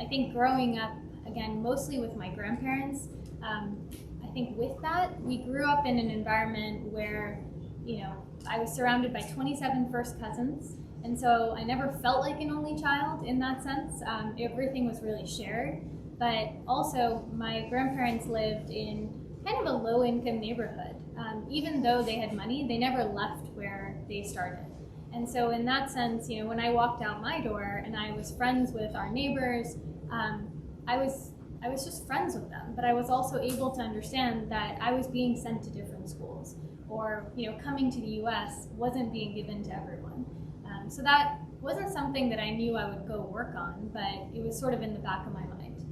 think growing up, again, mostly with my grandparents, I think with that, we grew up in an environment where, I was surrounded by 27 first cousins. And so I never felt like an only child in that sense. Everything was really shared. But also, my grandparents lived in kind of a low-income neighborhood. Even though they had money, they never left where they started. And so in that sense, when I walked out my door and I was friends with our neighbors, I was just friends with them. But I was also able to understand that I was being sent to different schools, or coming to the U.S. wasn't being given to everyone. So that wasn't something that I knew I would go work on, but it was sort of in the back of my mind.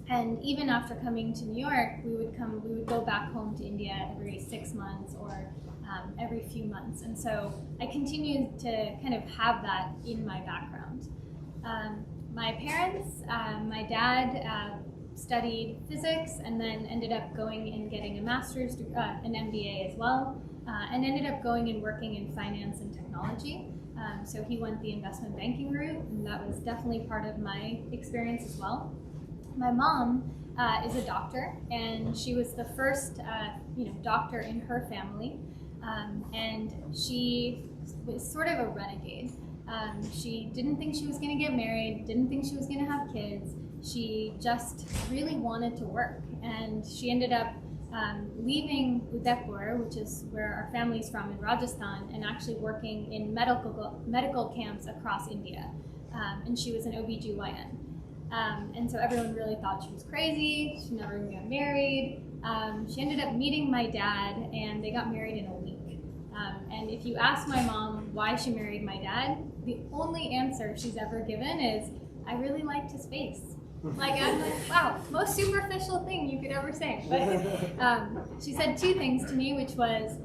And even after coming to New York, we would go back home to India every 6 months or every few months. And so I continued to kind of have that in my background. My parents, my dad studied physics and then ended up going and getting a master's, an MBA as well, and ended up going and working in finance and technology. So he went the investment banking route, and that was definitely part of my experience as well. My mom is a doctor, and she was the first doctor in her family, and she was sort of a renegade. She didn't think she was going to get married, didn't think she was going to have kids. She just really wanted to work, and she ended up leaving Udaipur, which is where our family's from in Rajasthan, and actually working in medical camps across India. And she was an OBGYN. And so everyone really thought she was crazy. She never even got married. She ended up meeting my dad, and they got married in a week. And if you ask my mom why she married my dad, the only answer she's ever given is, I really liked his face. Like, I'm like, wow, most superficial thing you could ever say. But she said two things to me, which was,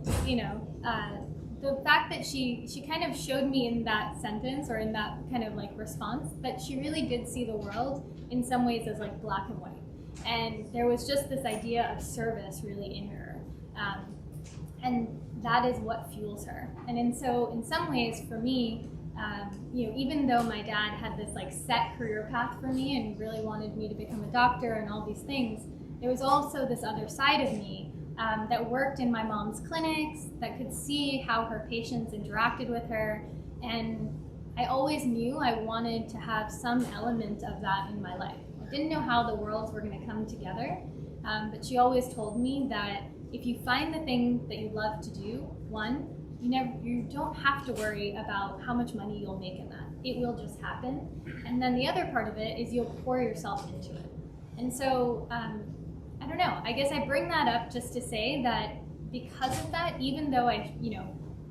the fact that she kind of showed me in that sentence, or in that kind of like response, that she really did see the world in some ways as like black and white. And there was just this idea of service really in her. And that is what fuels her. And in some ways for me, even though my dad had this like set career path for me and really wanted me to become a doctor and all these things, there was also this other side of me that worked in my mom's clinics, that could see how her patients interacted with her. And I always knew I wanted to have some element of that in my life. I didn't know how the worlds were going to come together, but she always told me that if you find the thing that you love to do, one, you don't have to worry about how much money you'll make in that. It will just happen. And then the other part of it is you'll pour yourself into it. And so, I don't know, I guess I bring that up just to say that because of that, even though I,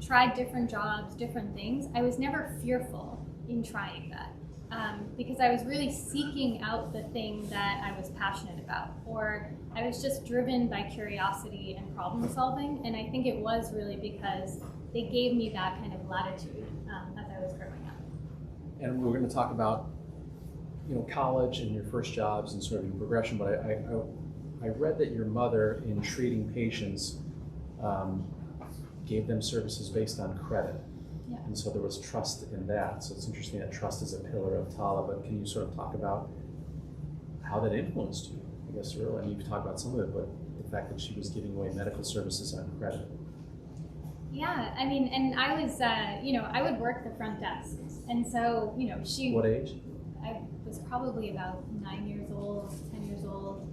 tried different jobs, different things, I was never fearful in trying that. Because I was really seeking out the thing that I was passionate about, or I was just driven by curiosity and problem solving. And I think it was really because they gave me that kind of latitude as I was growing up. And we're going to talk about, college and your first jobs and sort of your progression. But I read that your mother, in treating patients, gave them services based on credit. Yeah. And so there was trust in that. So it's interesting that trust is a pillar of Tala, but can you sort of talk about how that influenced you? I guess really, you've talked about some of it, but the fact that she was giving away medical services on credit. Yeah, I mean, and I was, I would work the front desk. And so, she... What age? I was probably about 9 years old, 10 years old.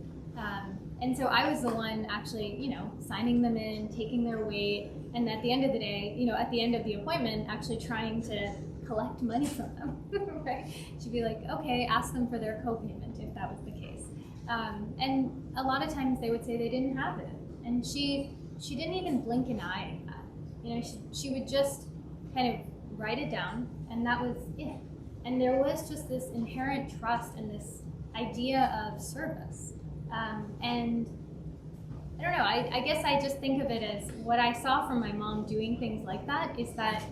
And so I was the one actually, signing them in, taking their weight, and at the end of the day, at the end of the appointment, actually trying to collect money from them, right? She'd be like, okay, ask them for their co-payment if that was the case. And a lot of times they would say they didn't have it. And she didn't even blink an eye at that. She would just kind of write it down, and that was it. And there was just this inherent trust and this idea of service. And I don't know, I guess I just think of it as what I saw from my mom doing things like that is that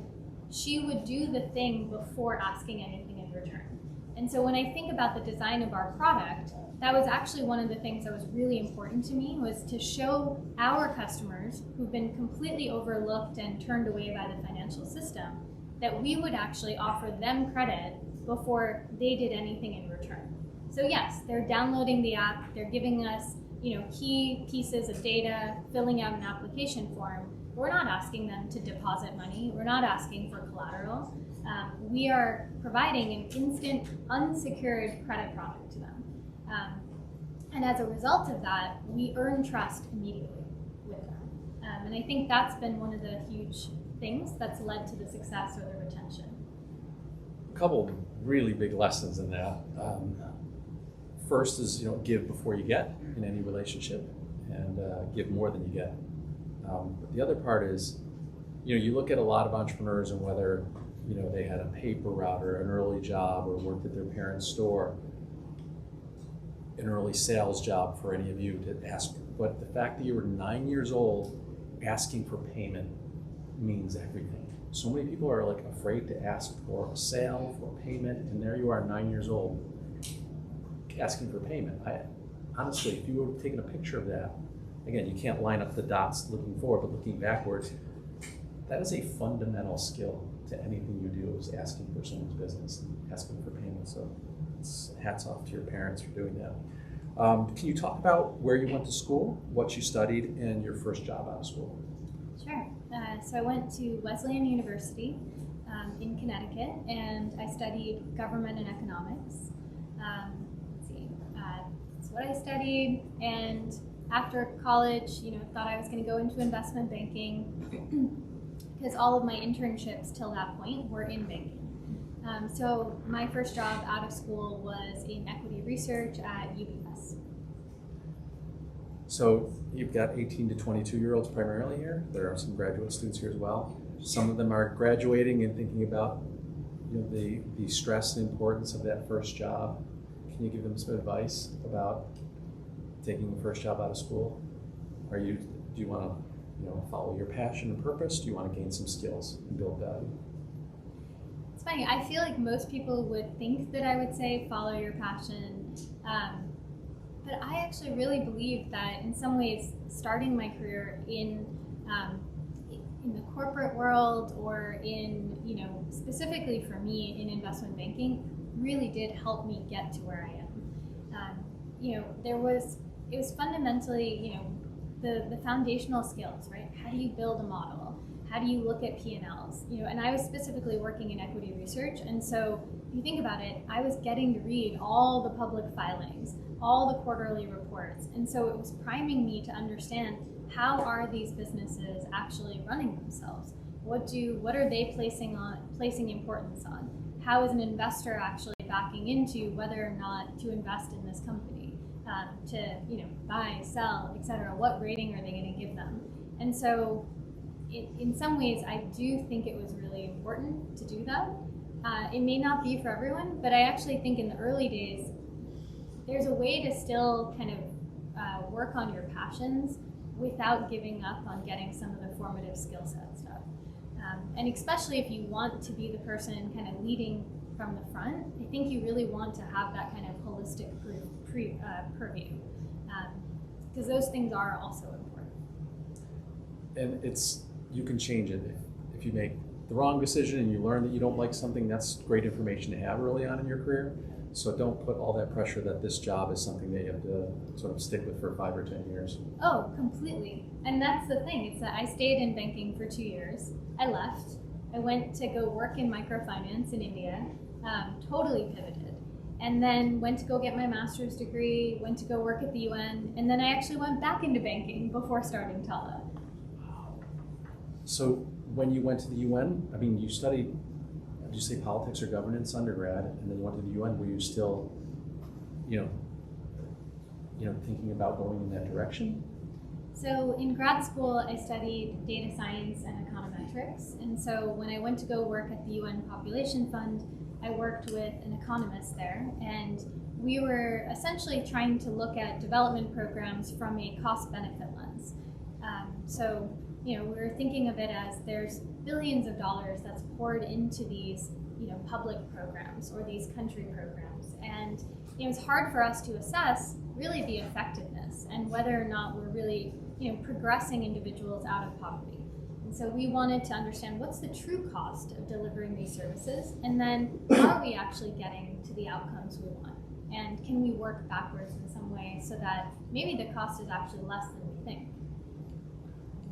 she would do the thing before asking anything in return. And so when I think about the design of our product, that was actually one of the things that was really important to me, was to show our customers who've been completely overlooked and turned away by the financial system that we would actually offer them credit before they did anything in return. So yes, they're downloading the app, they're giving us key pieces of data, filling out an application form. We're not asking them to deposit money. We're not asking for collateral. We are providing an instant, unsecured credit product to them. And as a result of that, we earn trust immediately with them. And I think that's been one of the huge things that's led to the success or the retention. A couple of really big lessons in that. First is, give before you get in any relationship, and give more than you get. But the other part is, you look at a lot of entrepreneurs and whether, they had a paper route or an early job or worked at their parents' store, an early sales job for any of you to ask. But the fact that you were 9 years old asking for payment means everything. So many people are afraid to ask for a sale, for payment, and there you are 9 years old asking for payment. Honestly, if you were taking a picture of that, again, you can't line up the dots looking forward, but looking backwards, that is a fundamental skill to anything you do, is asking for someone's business, asking for payment. So it's hats off to your parents for doing that. Can you talk about where you went to school, what you studied, and your first job out of school? Sure. So I went to Wesleyan University in Connecticut, and I studied government and economics. That's what I studied, and after college, thought I was going to go into investment banking because all of my internships till that point were in banking. So my first job out of school was in equity research at UBS. So you've got 18 to 22-year-olds primarily here. There are some graduate students here as well. Some of them are graduating and thinking about the stress and importance of that first job. Can you give them some advice about taking the first job out of school? Do you want to follow your passion and purpose? Do you want to gain some skills and build value? It's funny. I feel like most people would think that I would say follow your passion, but I actually really believe that in some ways, starting my career in the corporate world or in specifically for me in investment banking really did help me get to where I am. It was fundamentally, the foundational skills, right? How do you build a model? How do you look at P&Ls? And I was specifically working in equity research, and so if you think about it, I was getting to read all the public filings, all the quarterly reports, and so it was priming me to understand how are these businesses actually running themselves? What are they placing importance on? How is an investor actually backing into whether or not to invest in this company, to buy, sell, etc. What rating are they going to give them? And so, in some ways, I do think it was really important to do that. It may not be for everyone, but I actually think in the early days, there's a way to still kind of work on your passions without giving up on getting some of the formative skill set stuff. And especially if you want to be the person kind of leading from the front, I think you really want to have that kind of holistic purview, because those things are also important. And you can change it if you make the wrong decision and you learn that you don't like something. That's great information to have early on in your career. So don't put all that pressure that this job is something that you have to sort of stick with for 5 or 10 years. Oh, completely. And that's the thing. It's that I stayed in banking for 2 years. I left. I went to go work in microfinance in India, totally pivoted. And then went to go get my master's degree, went to go work at the UN, and then I actually went back into banking before starting Tala. So when you went to the UN, you studied, did you say politics or governance undergrad, and then you went to the UN, were you still, thinking about going in that direction? So in grad school, I studied data science and econometrics. And so when I went to go work at the UN Population Fund, I worked with an economist there. And we were essentially trying to look at development programs from a cost-benefit lens. We were thinking of it as there's billions of dollars that's poured into these, public programs or these country programs. And it's hard for us to assess really the effectiveness and whether or not we're really progressing individuals out of poverty. And so we wanted to understand what's the true cost of delivering these services, and then are we actually getting to the outcomes we want? And can we work backwards in some way so that maybe the cost is actually less than we think?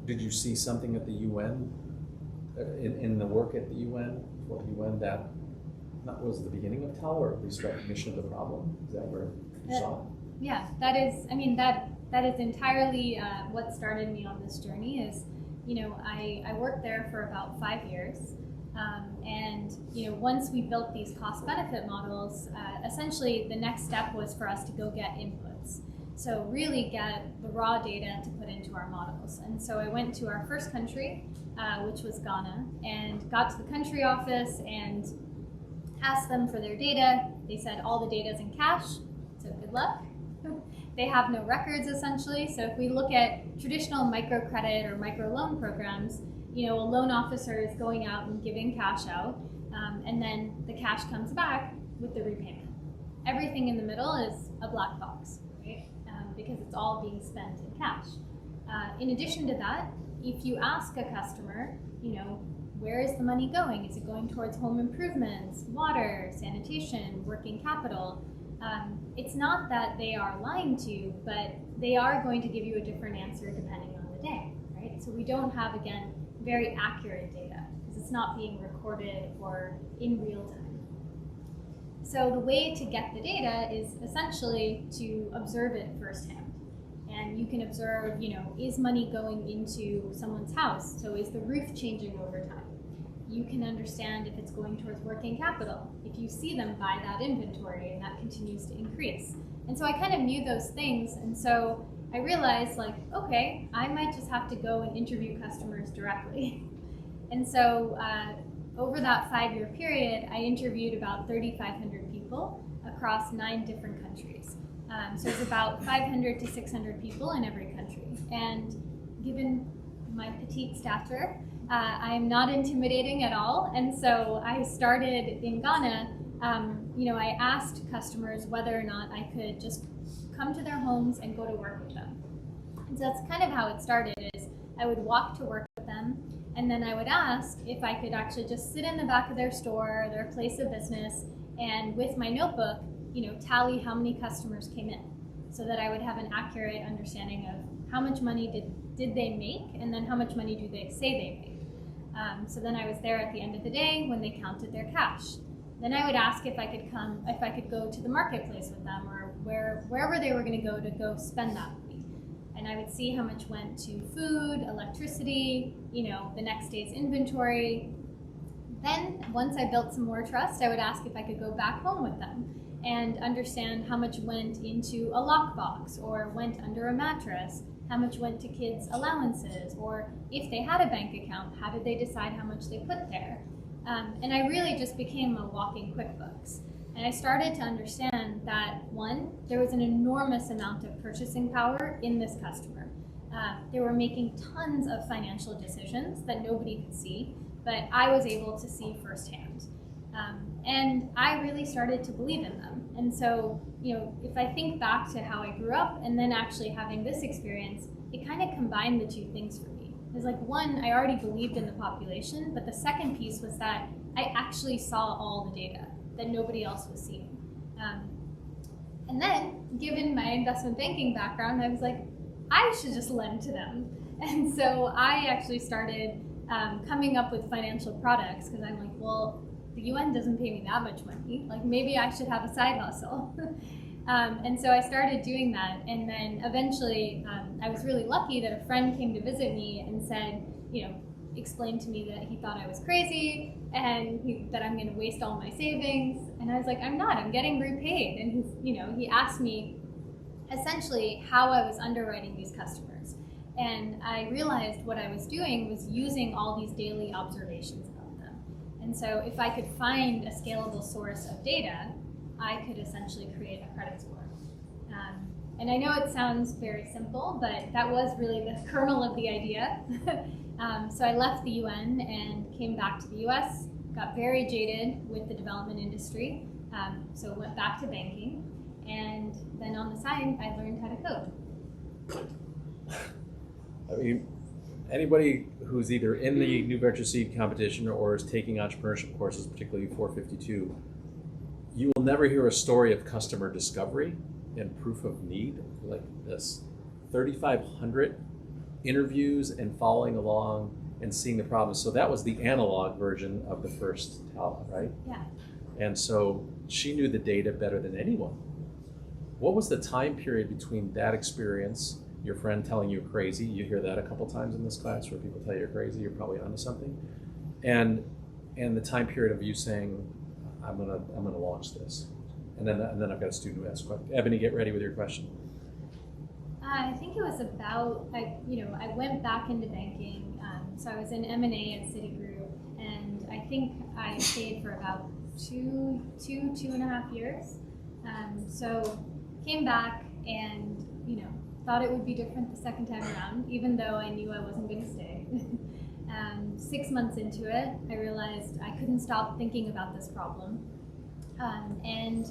Did you see something at the UN, in the work at the UN, for the UN, that was the beginning of Tala, or at least recognition of the problem? Is that where you saw it? Yeah, that is, I mean, that is entirely what started me on this journey. Is, you know, I worked there for about 5 years. And, you know, once we built these cost benefit models, essentially the next step was for us to go get inputs. So really get the raw data to put into our models. And so I went to our first country, which was Ghana, and got to the country office and asked them for their data. They said all the data is in cash, so good luck. They have no records, essentially. So if we look at traditional microcredit or microloan programs, you know, a loan officer is going out and giving cash out, and then the cash comes back with the repayment. Everything in the middle is a black box, right? Because it's all being spent in cash. In addition to that, if you ask a customer, you know, where is the money going? Is it going towards home improvements, water, sanitation, working capital? It's not that they are lying to you, but they are going to give you a different answer depending on the day, right? So we don't have, again, very accurate data because it's not being recorded or in real time. So the way to get the data is essentially to observe it firsthand. And you can observe, you know, is money going into someone's house? So is the roof changing over time? You can understand if it's going towards working capital, if you see them buy that inventory and that continues to increase. And so I kind of knew those things, and so I realized, like, okay, I might just have to go and interview customers directly. And so over that 5-year period, I interviewed about 3,500 people across 9 different countries. So it's about 500 to 600 people in every country. And given my petite stature, I'm not intimidating at all. And so I started in Ghana. You know, I asked customers whether or not I could just come to their homes and go to work with them. And so that's kind of how it started. Is I would walk to work with them, and then I would ask if I could actually just sit in the back of their store, their place of business, and with my notebook, you know, tally how many customers came in, so that I would have an accurate understanding of how much money did they make, and then how much money do they say they made. So then I was there at the end of the day when they counted their cash. Then I would ask if I could go to the marketplace with them, or wherever they were going to go spend that money. And I would see how much went to food, electricity, you know, the next day's inventory. Then once I built some more trust, I would ask if I could go back home with them and understand how much went into a lockbox or went under a mattress, how much went to kids' allowances, or if they had a bank account, how did they decide how much they put there? And I really just became a walking QuickBooks. And I started to understand that, one, there was an enormous amount of purchasing power in this customer. They were making tons of financial decisions that nobody could see, but I was able to see firsthand. And I really started to believe in them. And so, you know, if I think back to how I grew up and then actually having this experience, it kind of combined the two things for me. It was like, one, I already believed in the population, but the second piece was that I actually saw all the data that nobody else was seeing. And then, given my investment banking background, I was like, I should just lend to them. And so I actually started coming up with financial products, because I'm like, well, the UN doesn't pay me that much money. Like, maybe I should have a side hustle. And so I started doing that. And then eventually, I was really lucky that a friend came to visit me and said, you know, explained to me that he thought I was crazy and that I'm going to waste all my savings. And I was like, I'm not. I'm getting repaid. And he asked me essentially how I was underwriting these customers. And I realized what I was doing was using all these daily observations about them. And so if I could find a scalable source of data, I could essentially create a credit score. And I know it sounds very simple, but that was really the kernel of the idea. So I left the UN and came back to the US, got very jaded with the development industry, so went back to banking, and then on the side, I learned how to code. I mean, anybody who's either in the New Venture Seed competition or is taking entrepreneurship courses, particularly 452, you will never hear a story of customer discovery and proof of need like this. 3,500 interviews and following along and seeing the problems. So that was the analog version of the first Tala, right? Yeah. And so she knew the data better than anyone. What was the time period between that experience, your friend telling you crazy, you hear that a couple times in this class where people tell you you're crazy, you're probably onto something, and the time period of you saying, I'm gonna launch this, and then I've got a student who asks questions. Ebony, get ready with your question. I think it was about, I went back into banking, so I was in M&A at Citigroup, and I think I stayed for about two and a half years. So came back and, thought it would be different the second time around, even though I knew I wasn't going to stay. 6 months into it, I realized I couldn't stop thinking about this problem. And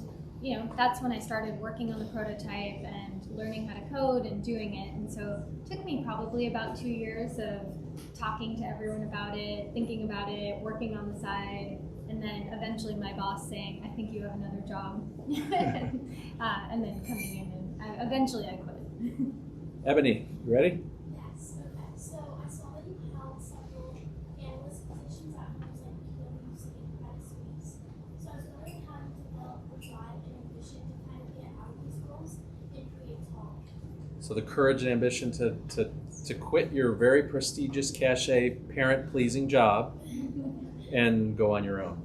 that's when I started working on the prototype and learning how to code and doing it. And so it took me probably about 2 years of talking to everyone about it, thinking about it, working on the side, and then eventually my boss saying, I think you have another job. And then coming in and eventually I quit. Ebony, you ready? Yes. Okay. So I saw that you held several analyst positions at firms like PwC and Credit Suisse. So I was wondering how you develop the drive and ambition to kind of get out of these roles and create Tala. So the courage and ambition to quit your very prestigious cachet, parent-pleasing job and go on your own.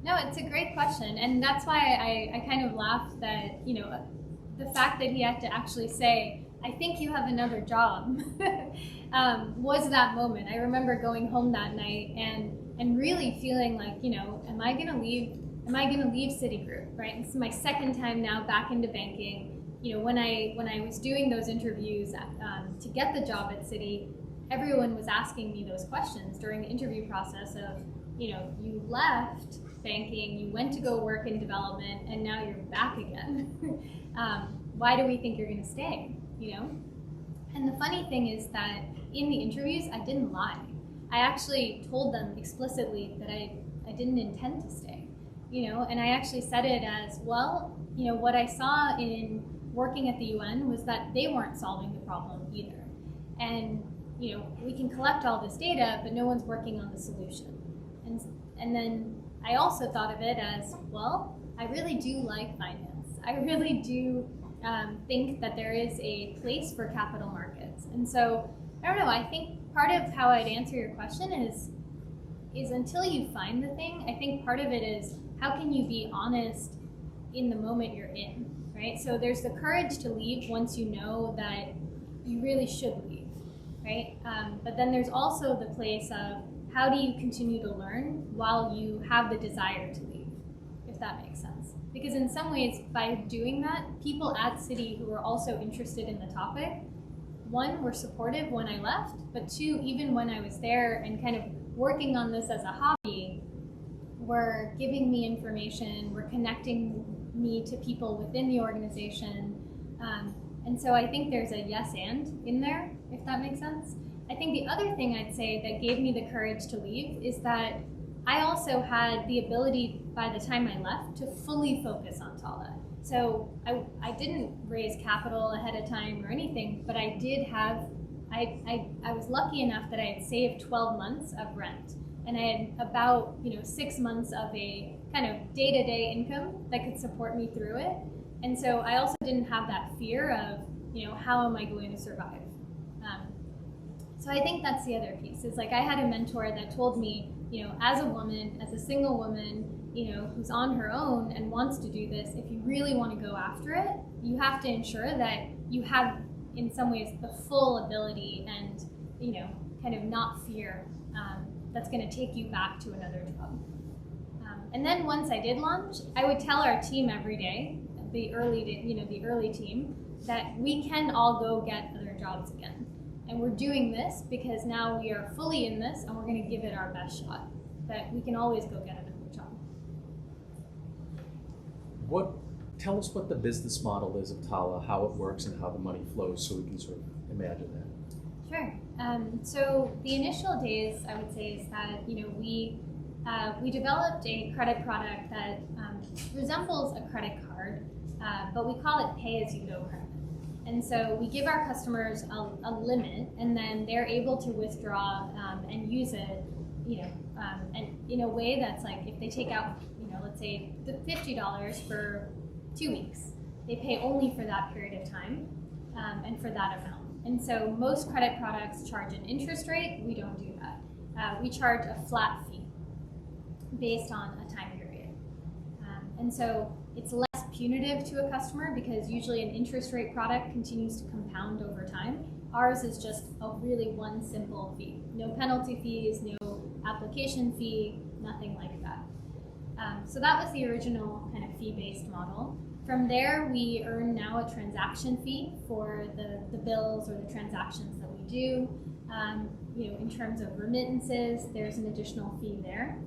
No, it's a great question. And that's why I kind of laughed that, the fact that he had to actually say, I think you have another job, was that moment. I remember going home that night and really feeling like, am I gonna leave Citigroup, right? This is my second time now back into banking. When I was doing those interviews to get the job at Citi, everyone was asking me those questions during the interview process of, you left banking, you went to go work in development, and now you're back again. Why do we think you're going to stay? And the funny thing is that in the interviews, I didn't lie. I actually told them explicitly that I didn't intend to stay. And I actually said it as, well, what I saw in working at the UN was that they weren't solving the problem either. And we can collect all this data, but no one's working on the solution. And then I also thought of it as, well, I really do like finance. I really do think that there is a place for capital markets. And so, I don't know, I think part of how I'd answer your question is until you find the thing, I think part of it is how can you be honest in the moment you're in, right? So there's the courage to leave once you know that you really should leave, right? But then there's also the place of how do you continue to learn while you have the desire to leave, if that makes sense. Because in some ways, by doing that, people at Citi who were also interested in the topic, one, were supportive when I left, but two, even when I was there and kind of working on this as a hobby, were giving me information, were connecting me to people within the organization. And so I think there's a yes and in there, if that makes sense. I think the other thing I'd say that gave me the courage to leave is that I also had the ability by the time I left to fully focus on Tala. So I didn't raise capital ahead of time or anything, but I did have, I was lucky enough that I had saved 12 months of rent. And I had about 6 months of a kind of day-to-day income that could support me through it. And so I also didn't have that fear of, how am I going to survive? So I think that's the other piece, is like I had a mentor that told me, as a woman, as a single woman, who's on her own and wants to do this, if you really want to go after it, you have to ensure that you have, in some ways, the full ability and, kind of not fear that's going to take you back to another job. And then once I did launch, I would tell our team every day, the early team, that we can all go get other jobs again. And we're doing this because now we are fully in this and we're going to give it our best shot. That we can always go get another job. Tell us what the business model is of Tala, how it works and how the money flows so we can sort of imagine that. Sure. So the initial days, I would say, is that we developed a credit product that resembles a credit card, but we call it pay-as-you-go credit. And so we give our customers a limit, and then they're able to withdraw and use it, and in a way that's like if they take out, let's say the $50 for 2 weeks, they pay only for that period of time and for that amount. And so most credit products charge an interest rate. We don't do that. We charge a flat fee based on a time period. And so it's less punitive to a customer because usually an interest rate product continues to compound over time. Ours is just a really one simple fee. No penalty fees, no application fee, nothing like that. So that was the original kind of fee-based model. From there, we earn now a transaction fee for the bills or the transactions that we do. In terms of remittances, there's an additional fee there.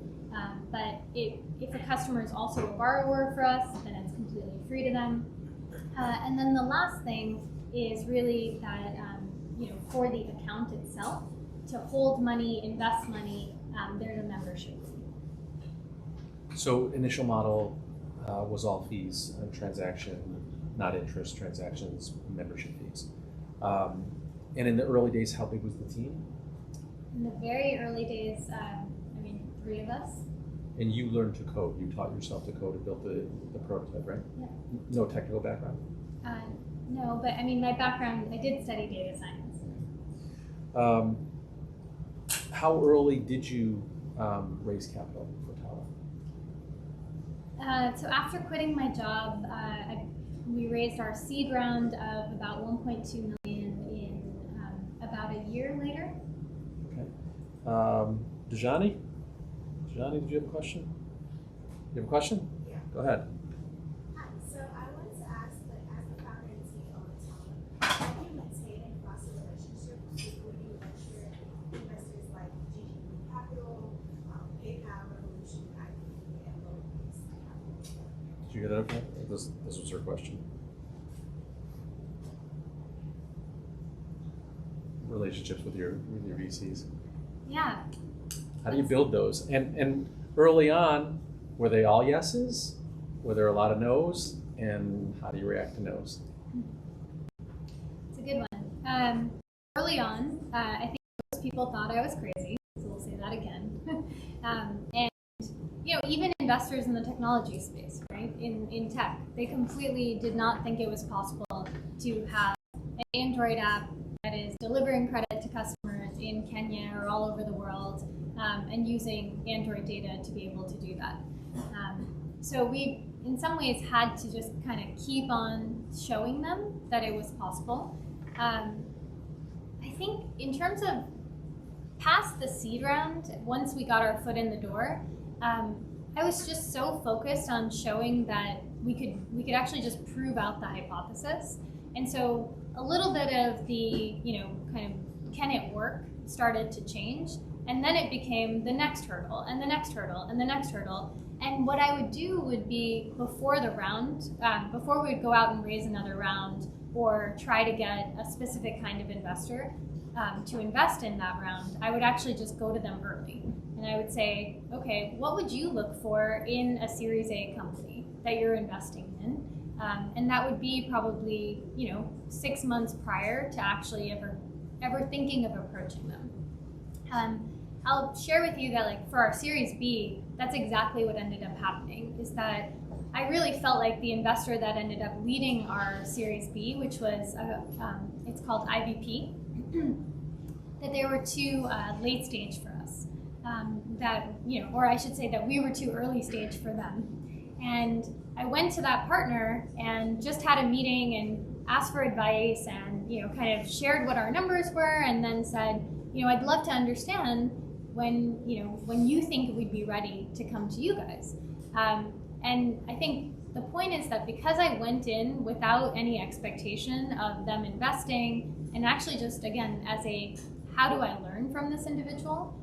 But if a customer is also a borrower for us, then it's completely free to them. And then the last thing is really that, for the account itself, to hold money, invest money, there's a membership fee. So initial model was all fees and transaction, not interest, transactions, membership fees. And in the early days, how big was the team? In the very early days, 3 of us. And you learned to code. You taught yourself to code to build the prototype, right? Yeah. No technical background? No, but my background, I did study data science. How early did you raise capital for Tala? So after quitting my job, we raised our seed round of about 1.2 million in about a year later. Okay. Dejani, did you have a question? You have a question? Yeah. Go ahead. Hi. So I wanted to ask, as the founder and CEO of Tala, how do you maintain and foster relationships with leading investors like GGB Capital, PayPal, Revolution, IPP, and Lowercase Capital? Did you hear that okay? This was her question. Relationships with your VCs. Yeah. How do you build those? And early on, were they all yeses? Were there a lot of no's? And how do you react to no's? It's a good one. Early on, I think most people thought I was crazy, so we'll say that again. And even investors in the technology space, right, in tech, they completely did not think it was possible to have an Android app that is delivering credit to customers in Kenya or all over the world, and using Android data to be able to do that. So we, in some ways, had to just kind of keep on showing them that it was possible. I think in terms of past the seed round, once we got our foot in the door, I was just so focused on showing that we could actually just prove out the hypothesis. And so a little bit of the, kind of can it work started to change. And then it became the next hurdle and the next hurdle and the next hurdle. And what I would do would be before the round, before we would go out and raise another round or try to get a specific kind of investor to invest in that round, I would actually just go to them early. And I would say, okay, what would you look for in a Series A company that you're investing in? And that would be probably, 6 months prior to actually ever thinking of approaching them. I'll share with you that for our Series B, that's exactly what ended up happening, is that I really felt like the investor that ended up leading our Series B, which was, it's called IVP, that they were too late stage for us. Or I should say that we were too early stage for them. And I went to that partner and just had a meeting and asked for advice and, kind of shared what our numbers were and then said, I'd love to understand when you think we'd be ready to come to you guys. And I think the point is that because I went in without any expectation of them investing and actually just, again, as a how do I learn from this individual,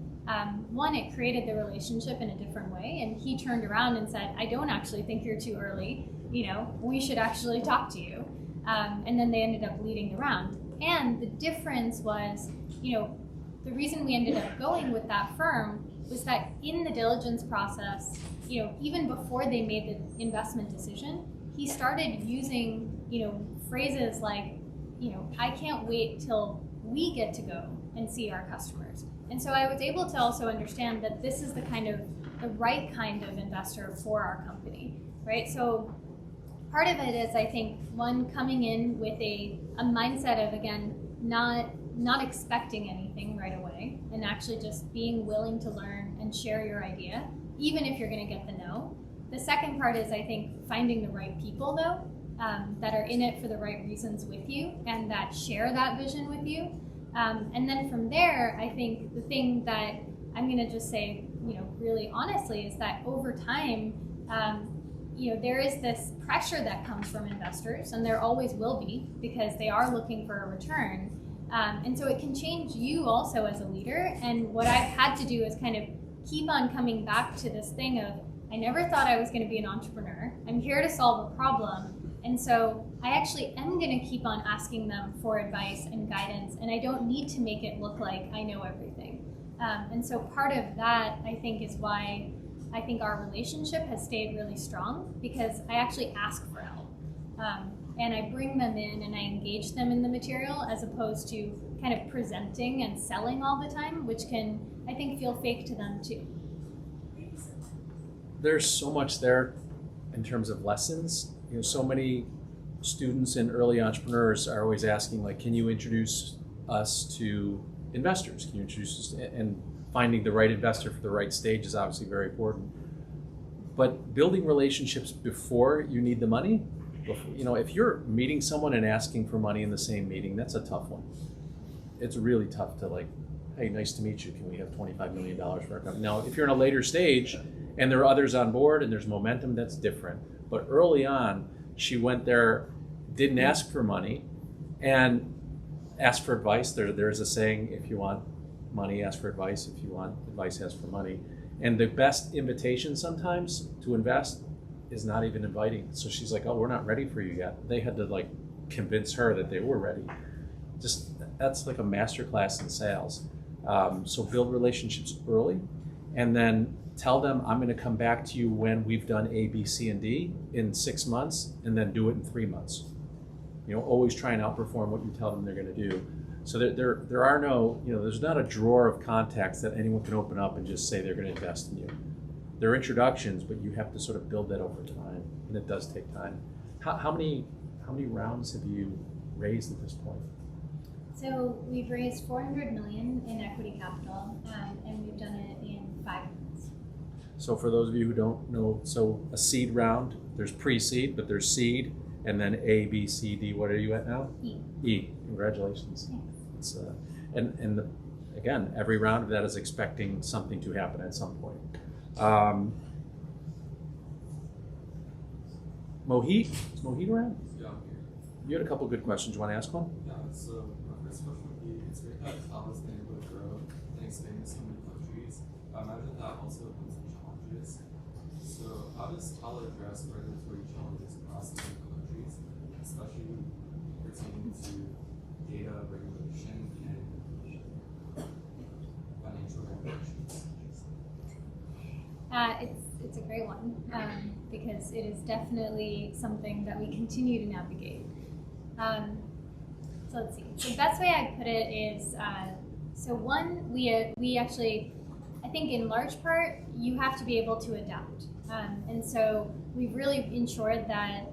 one, it created the relationship in a different way. And he turned around and said, I don't actually think you're too early. We should actually talk to you. And then they ended up leading the round. And the difference was, the reason we ended up going with that firm was that in the diligence process, even before they made the investment decision, he started using, phrases like, I can't wait till we get to go and see our customers. And so I was able to also understand that this is the right kind of investor for our company, right? So part of it is, I think, one, coming in with a mindset of, again, not expecting anything right away, and actually just being willing to learn and share your idea, even if you're going to get the no. The second part is, I think, finding the right people, though, that are in it for the right reasons with you and that share that vision with you. And then from there, I think the thing that I'm going to just say, really honestly, is that over time, there is this pressure that comes from investors, and there always will be, because they are looking for a return. And so it can change you also as a leader. And what I've had to do is kind of keep on coming back to this thing of, I never thought I was going to be an entrepreneur. I'm here to solve a problem. And so I actually am going to keep on asking them for advice and guidance, and I don't need to make it look like I know everything. And so part of that, I think, is why I think our relationship has stayed really strong, because I actually ask for help. And I bring them in and I engage them in the material, as opposed to kind of presenting and selling all the time, which can, I think, feel fake to them too. There's so much there in terms of lessons. So many students and early entrepreneurs are always asking, like, can you introduce us to investors? Can you introduce us? And finding the right investor for the right stage is obviously very important. But building relationships before you need the money, if you're meeting someone and asking for money in the same meeting, that's a tough one. It's really tough to, like, hey, nice to meet you. Can we have $25 million for our company? Now, if you're in a later stage and there are others on board and there's momentum, that's different. But early on, she went there, didn't ask for money, and asked for advice. There's a saying, if you want money, ask for advice. If you want advice, ask for money. And the best invitation sometimes to invest is not even inviting. So she's like, oh, we're not ready for you yet. They had to, like, convince her that they were ready. That's like a masterclass in sales. So build relationships early, and then tell them, I'm going to come back to you when we've done A, B, C, and D in 6 months, and then do it in 3 months. Always try and outperform what you tell them they're going to do. So there are no, there's not a drawer of contacts that anyone can open up and just say they're going to invest in you. There are introductions, but you have to sort of build that over time, and it does take time. How many rounds have you raised at this point? So we've raised $400 million in equity capital, and we've done it in 5 months. So for those of you who don't know, so a seed round, there's pre-seed, but there's seed, and then A, B, C, D. What are you at now? E. E. Congratulations. Thanks. It's again, every round of that is expecting something to happen at some point. Mohit, is Mohit around? Yeah, I'm here. You had a couple good questions. You want to ask one? Yeah, so my first question would be, it's great that Tala's been able to grow and expand in so many countries. I imagine that also comes with challenges. So how does Tala address regulatory challenges across different countries, especially pertaining to data regulation and financial regulations? It's a great one, because it is definitely something that we continue to navigate. So let's see. The best way I put it is, so one, we actually, I think in large part, you have to be able to adapt. And so we've really ensured that,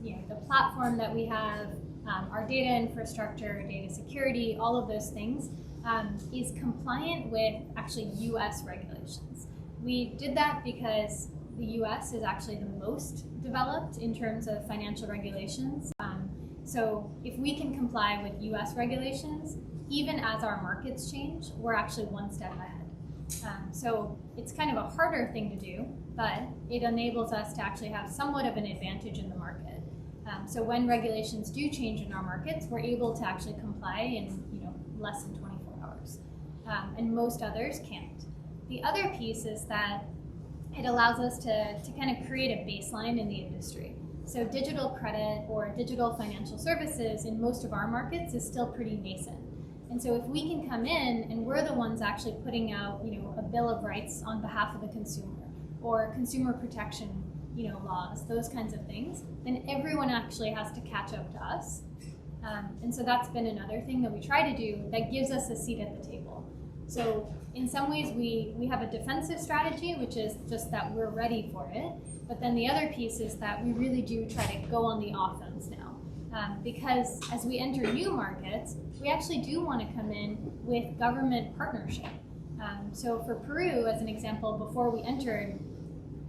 the platform that we have, our data infrastructure, data security, all of those things, is compliant with actually US regulations. We did that because the US is actually the most developed in terms of financial regulations. So if we can comply with US regulations, even as our markets change, we're actually one step ahead. So it's kind of a harder thing to do, but it enables us to actually have somewhat of an advantage in the market. So when regulations do change in our markets, we're able to actually comply in less than 24 hours. And most others can't. The other piece is that it allows us to kind of create a baseline in the industry. So digital credit or digital financial services in most of our markets is still pretty nascent. And so if we can come in and we're the ones actually putting out, a bill of rights on behalf of the consumer or consumer protection, laws, those kinds of things, then everyone actually has to catch up to us. And so that's been another thing that we try to do that gives us a seat at the table. So in some ways we have a defensive strategy, which is just that we're ready for it. But then the other piece is that we really do try to go on the offense now. Because as we enter new markets, we actually do want to come in with government partnership. So for Peru, as an example, before we entered,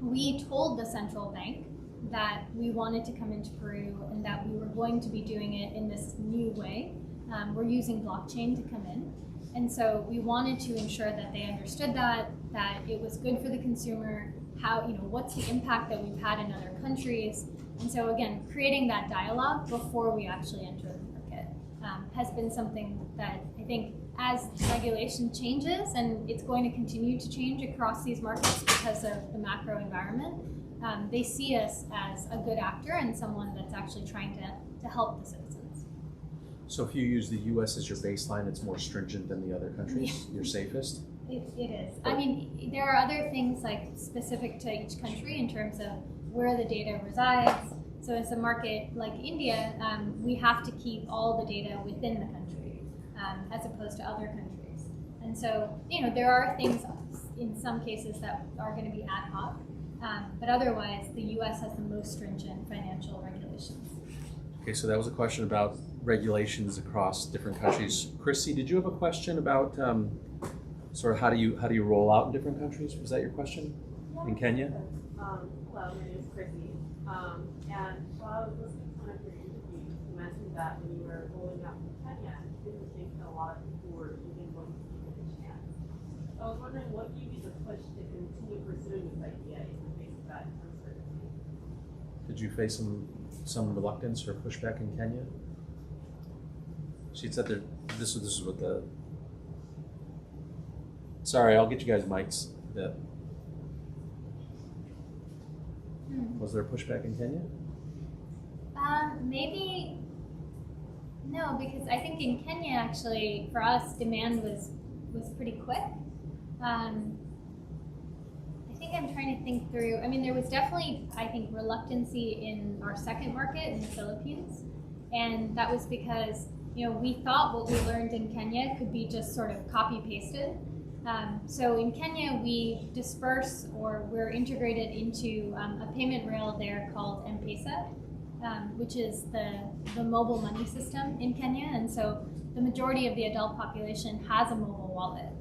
we told the central bank that we wanted to come into Peru and that we were going to be doing it in this new way. We're using blockchain to come in. And so we wanted to ensure that they understood that it was good for the consumer, how, what's the impact that we've had in other countries. And so again, creating that dialogue before we actually enter the market has been something that I think as regulation changes, and it's going to continue to change across these markets because of the macro environment, they see us as a good actor and someone that's actually trying to help the citizens. So if you use the US as your baseline, it's more stringent than the other countries? You're safest? It is. I mean, there are other things like specific to each country in terms of where the data resides. So as a market like India, we have to keep all the data within the country as opposed to other countries. And so, there are things in some cases that are going to be ad hoc, but otherwise the US has the most stringent financial regulations. Okay, so that was a question about regulations across different countries. Chrissy, did you have a question about sort of how do you roll out in different countries? Was that your question? In Kenya? Hello, my name is Chrissy. And while I was listening to one of your interviews, you mentioned that when you were rolling out in Kenya, you didn't think that a lot of people were even going to give it a chance. So I was wondering, what gave you the push to continue pursuing this idea in the face of that uncertainty? Did you face some reluctance or pushback in Kenya? She said that this is what the. Sorry, I'll get you guys mics. Yeah. Was there pushback in Kenya? Maybe no, because I think in Kenya actually for us demand was pretty quick. I think I'm trying to think through. I mean, there was definitely, I think, reluctancy in our second market in the Philippines, and that was because we thought what we learned in Kenya could be just sort of copy pasted. So in Kenya, we disperse or we're integrated into a payment rail there called M-Pesa, which is the mobile money system in Kenya. And so the majority of the adult population has a mobile wallet.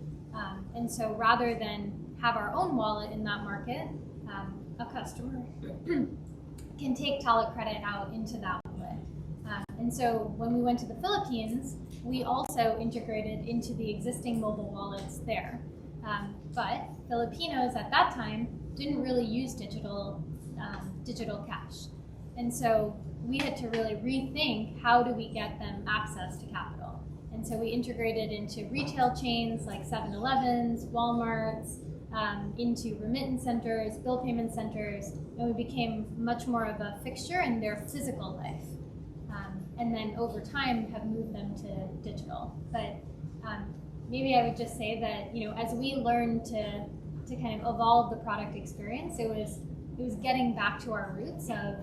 And so rather than have our own wallet in that market, a customer can take Tala credit out into that wallet. And so when we went to the Philippines, we also integrated into the existing mobile wallets there. But Filipinos at that time didn't really use digital cash. And so we had to really rethink how do we get them access to capital. And so we integrated into retail chains like 7-Elevens, Walmarts, into remittance centers, bill payment centers, and we became much more of a fixture in their physical life. And then over time have moved them to digital. But maybe I would just say that as we learned to kind of evolve the product experience, it was getting back to our roots of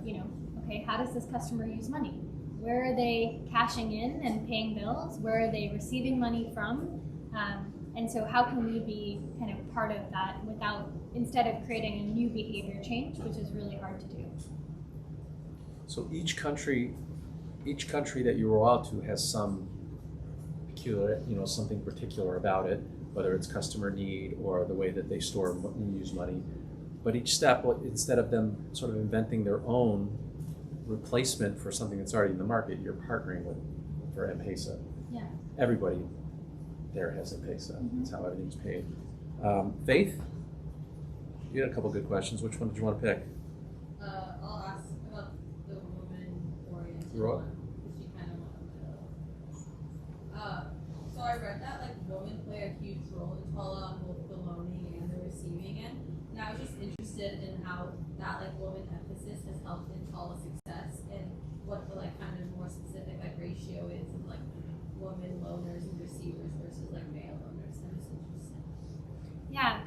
okay, how does this customer use money? Where are they cashing in and paying bills? Where are they receiving money from? And so how can we be kind of part of that instead of creating a new behavior change, which is really hard to do. So each country that you roll out to has some peculiar, something particular about it, whether it's customer need or the way that they store and use money. But each step, instead of them sort of inventing their own replacement for something that's already in the market, you're partnering for M-Pesa. Yeah. Everybody there has M-Pesa. That's how everything's paid. Faith, you had a couple good questions. Which one did you want to pick? I'll ask about the woman-oriented Roy? one, because she kind of went in the middle. So I read that women play a huge role in Tala on both the loaning and the receiving end, and I was just interested in how that woman emphasis has helped in Tala's success and what the kind of more specific ratio is of women loaners and receivers versus like male loaners? That is interesting. Yeah,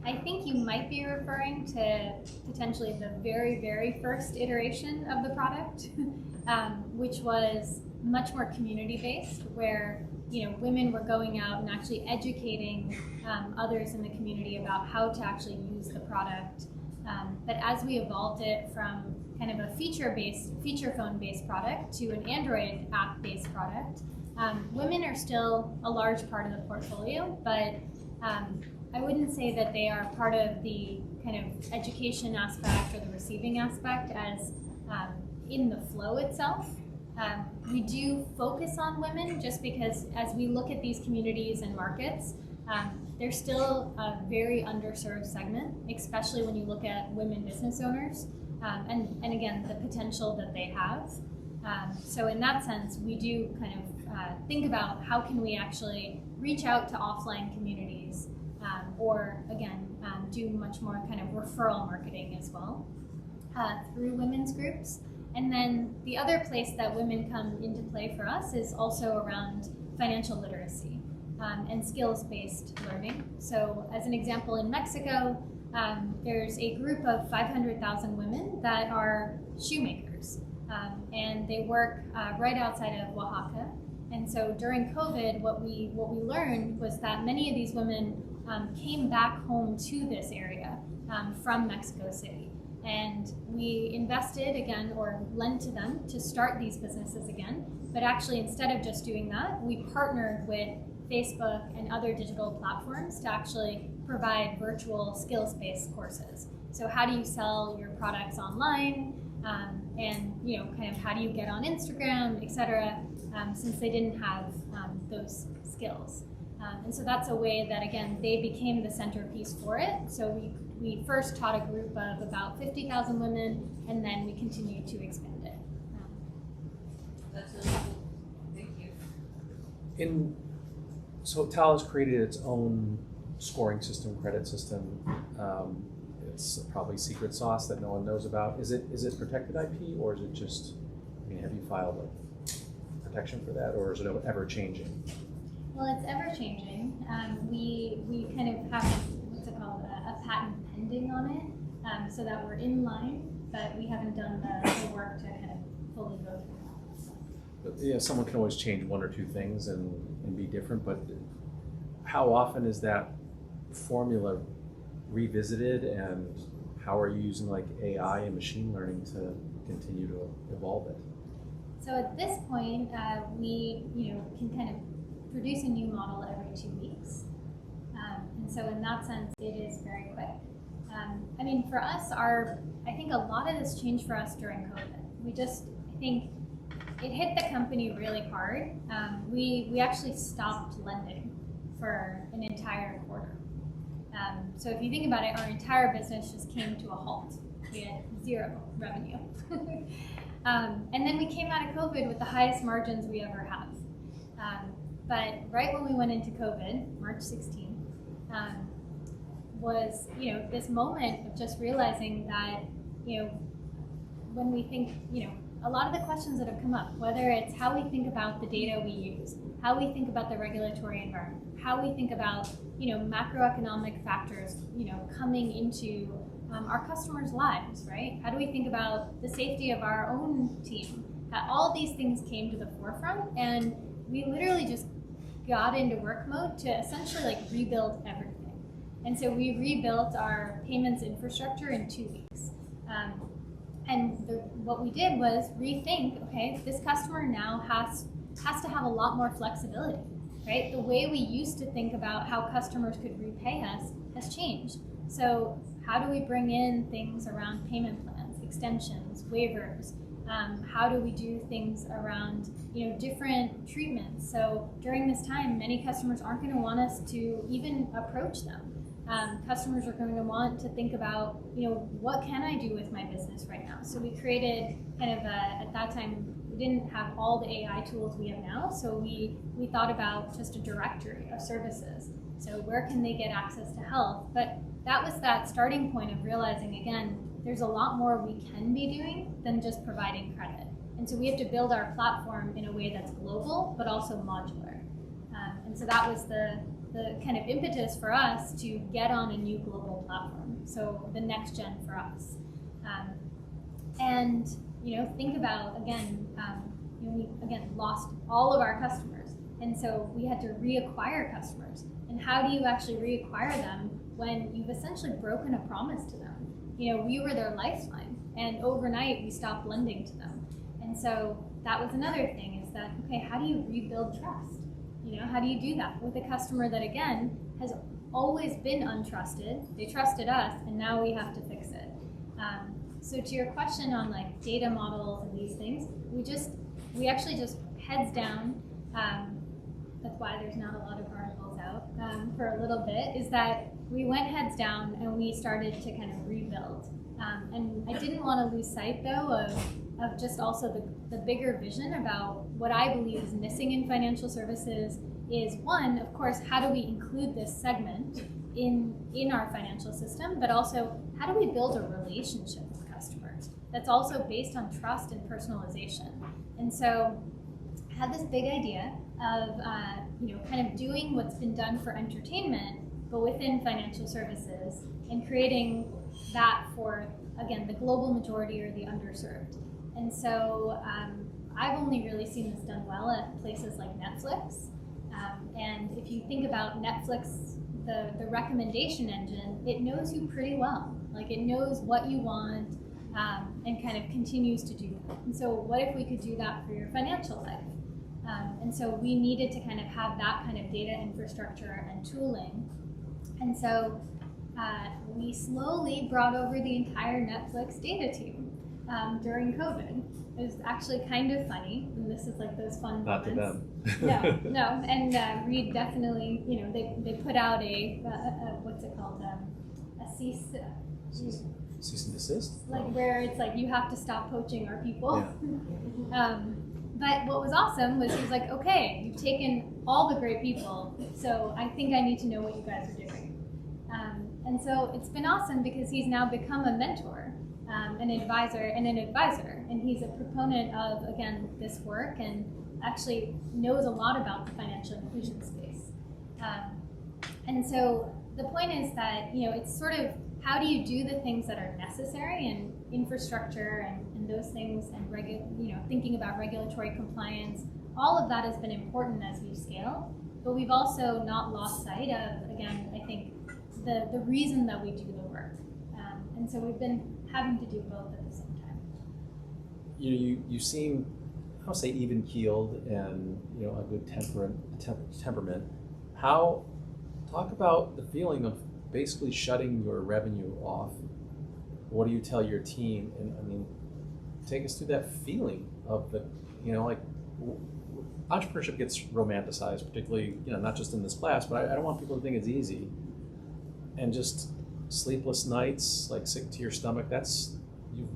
I think you might be referring to potentially the very, very first iteration of the product, which was much more community-based, where women were going out and actually educating others in the community about how to actually use the product. But as we evolved it from kind of a feature phone-based product to an Android app-based product, women are still a large part of the portfolio, but I wouldn't say that they are part of the kind of education aspect or the receiving aspect as in the flow itself. We do focus on women just because as we look at these communities and markets, they're still a very underserved segment, especially when you look at women business owners and again, the potential that they have. So in that sense, we do kind of think about how can we actually reach out to offline communities or again, do much more kind of referral marketing as well through women's groups. And then the other place that women come into play for us is also around financial literacy and skills-based learning. So as an example, in Mexico, there's a group of 500,000 women that are shoemakers, and they work right outside of Oaxaca. And so during COVID, what we learned was that many of these women came back home to this area from Mexico City. And we invested again, or lent to them to start these businesses again. But actually, instead of just doing that, we partnered with Facebook and other digital platforms to actually provide virtual skills-based courses. So how do you sell your products online? And kind of how do you get on Instagram, et cetera, since they didn't have those skills. And so that's a way that, again, they became the centerpiece for it. So we first taught a group of about 50,000 women, and then we continued to expand it. That's really cool. Thank you. So Tala's created its own scoring system, credit system. It's probably secret sauce that no one knows about. Is it protected IP, or is it just? Have you filed a protection for that, or is it ever changing? Well, it's ever changing. We kind of have what's it called a patent pending on it, so that we're in line, but we haven't done the work to kind of fully go through that. But, yeah, someone can always change one or two things and be different. But how often is that formula revisited, and how are you using like AI and machine learning to continue to evolve it? So at this point, we can kind of produce a new model every 2 weeks. And so in that sense, it is very quick. For us, I think a lot of this changed for us during COVID. I think it hit the company really hard. We actually stopped lending for an entire quarter. So if you think about it, our entire business just came to a halt. We had zero revenue. And then we came out of COVID with the highest margins we ever have. But right when we went into COVID, March 16th, was this moment of just realizing that when we think a lot of the questions that have come up, whether it's how we think about the data we use, how we think about the regulatory environment, how we think about macroeconomic factors coming into our customers' lives, right? How do we think about the safety of our own team? All these things came to the forefront, and we literally just got into work mode to essentially rebuild everything. And so we rebuilt our payments infrastructure in 2 weeks. What we did was rethink, okay, this customer now has to have a lot more flexibility, right? The way we used to think about how customers could repay us has changed. So how do we bring in things around payment plans, extensions, waivers? How do we do things around different treatments? So during this time, many customers aren't going to want us to even approach them. Customers are going to want to think about, what can I do with my business right now? So we created kind of at that time, we didn't have all the AI tools we have now. So we thought about just a directory of services. So where can they get access to health? But that was that starting point of realizing, again, there's a lot more we can be doing than just providing credit. And so we have to build our platform in a way that's global, but also modular. And so that was the kind of impetus for us to get on a new global platform. So the next gen for us. And, think about, again, we lost all of our customers. And so we had to reacquire customers. And how do you actually reacquire them when you've essentially broken a promise to them? We were their lifeline, and overnight we stopped lending to them. And so that was another thing, is that, okay, how do you rebuild trust? How do you do that with a customer that, again, has always been untrusted? They trusted us, and now we have to fix it. So to your question on like data models and these things, we actually just heads down. That's why there's not a lot of articles out for a little bit, is that we went heads down and we started to kind of rebuild. And I didn't want to lose sight, though, of just also the bigger vision about what I believe is missing in financial services is, one, of course, how do we include this segment in our financial system, but also how do we build a relationship with customers that's also based on trust and personalization. And so I had this big idea of kind of doing what's been done for entertainment, but within financial services, and creating that for, again, the global majority or the underserved. And so I've only really seen this done well at places like Netflix. And if you think about Netflix, the recommendation engine, it knows you pretty well. Like, it knows what you want and kind of continues to do that. And so what if we could do that for your financial life? And so we needed to kind of have that kind of data infrastructure and tooling. And so we slowly brought over the entire Netflix data team during COVID. It was actually kind of funny, and this is like those fun Not moments. to them. No, and Reed definitely, they put out a what's it called, a cease and desist? like where it's like you have to stop poaching our people. Yeah. But what was awesome was he was like, okay, you've taken all the great people, so I think I need to know what you guys are doing. And so it's been awesome because he's now become a mentor, an advisor, and he's a proponent of, again, this work, and actually knows a lot about the financial inclusion space. And so the point is that, it's sort of, how do you do the things that are necessary, and infrastructure and those things, and thinking about regulatory compliance. All of that has been important as we scale, but we've also not lost sight of, again, I think, the reason that we do the work. And so we've been having to do both at the same time. You seem, I'll say, even keeled and a good temperament. Talk about the feeling of basically shutting your revenue off. What do you tell your team? And take us through that feeling of entrepreneurship gets romanticized, particularly, not just in this class, but I don't want people to think it's easy. And just sleepless nights, like sick to your stomach, that's, you've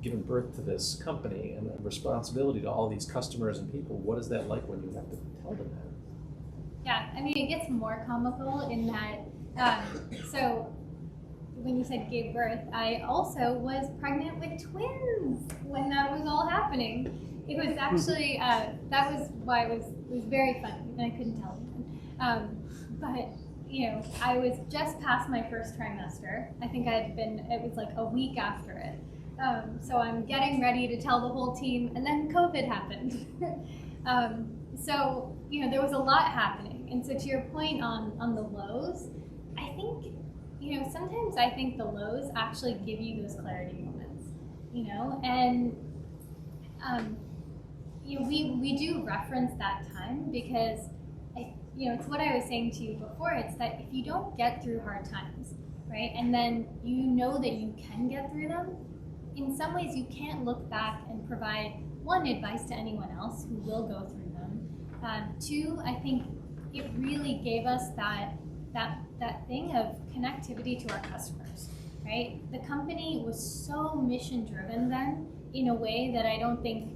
given birth to this company and a responsibility to all these customers and people. What is that like when you have to tell them that? Yeah, it gets more comical in that, so when you said gave birth, I also was pregnant with twins when that was all happening. It was actually, that was why it was very funny, and I couldn't tell anyone. But, I was just past my first trimester. I think it was like a week after it. So I'm getting ready to tell the whole team, and then COVID happened. So, there was a lot happening. And so to your point on the lows, I think, sometimes I think the lows actually give you those clarity moments, and, we do reference that time because, it's what I was saying to you before. It's that if you don't get through hard times, right, and then that you can get through them, in some ways you can't look back and provide, one, advice to anyone else who will go through them. Two, I think it really gave us that thing of connectivity to our customers, right? The company was so mission driven then, in a way that I don't think,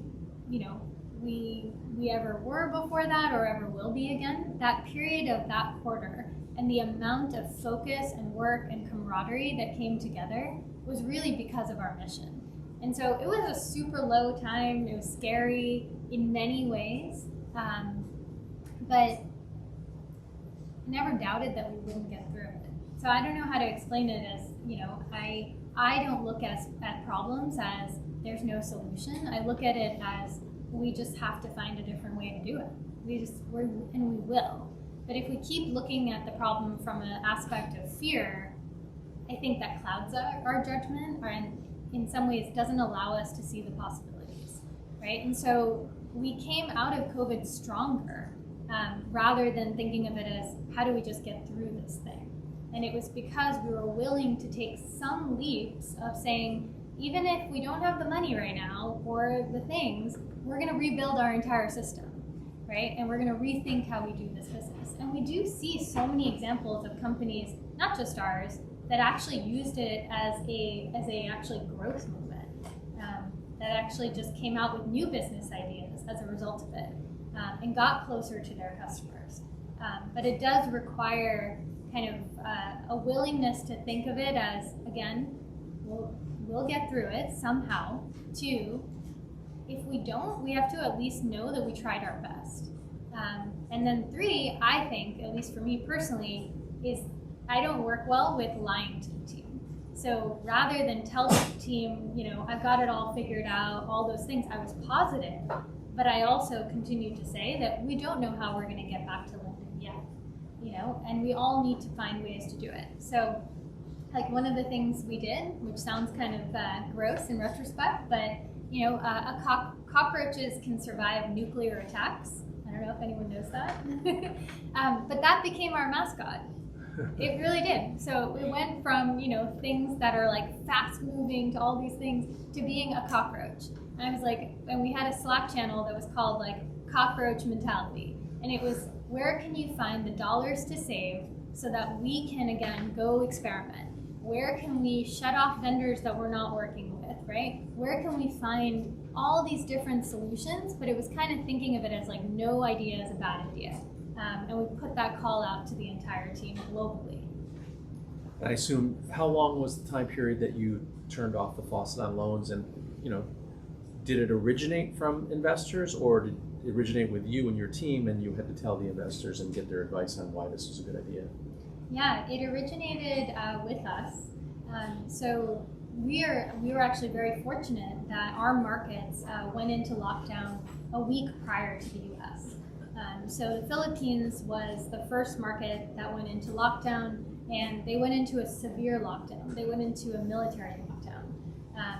we ever were before that or ever will be again. That period of that quarter and the amount of focus and work and camaraderie that came together was really because of our mission. And so it was a super low time. It was scary in many ways, but I never doubted that we wouldn't get through it. So I don't know how to explain it as, I don't look at problems as there's no solution. I look at it as we just have to find a different way to do it. We will. But if we keep looking at the problem from an aspect of fear, I think that clouds our judgment, or in some ways doesn't allow us to see the possibilities, right? And so we came out of COVID stronger, rather than thinking of it as, how do we just get through this thing? And it was because we were willing to take some leaps of saying, even if we don't have the money right now or the things, we're going to rebuild our entire system, right? And we're going to rethink how we do this business. And we do see so many examples of companies, not just ours, that actually used it as a actually growth movement, that actually just came out with new business ideas as a result of it, and got closer to their customers. But it does require kind of a willingness to think of it as, again, we'll get through it somehow. 2, if we don't, we have to at least know that we tried our best. And then 3, I think, at least for me personally, is I don't work well with lying to the team. So rather than tell the team, I've got it all figured out, all those things, I was positive, but I also continued to say that we don't know how we're going to get back to London yet, and we all need to find ways to do it. So like one of the things we did, which sounds kind of gross in retrospect, but cockroaches can survive nuclear attacks. I don't know if anyone knows that. But that became our mascot. It really did. So we went from, things that are like fast moving to all these things to being a cockroach. And I was like, and we had a Slack channel that was called like Cockroach Mentality. And it was, where can you find the dollars to save so that we can, again, go experiment? Where can we shut off vendors that we're not working with, right? Where can we find all these different solutions? But it was kind of thinking of it as like, no idea is a bad idea. And we put that call out to the entire team globally. I assume, how long was the time period that you turned off the faucet on loans, and did it originate from investors, or did it originate with you and your team and you had to tell the investors and get their advice on why this was a good idea? Yeah, it originated with us. So we were actually very fortunate that our markets went into lockdown a week prior to the US. So the Philippines was the first market that went into lockdown, and they went into a severe lockdown. They went into a military lockdown.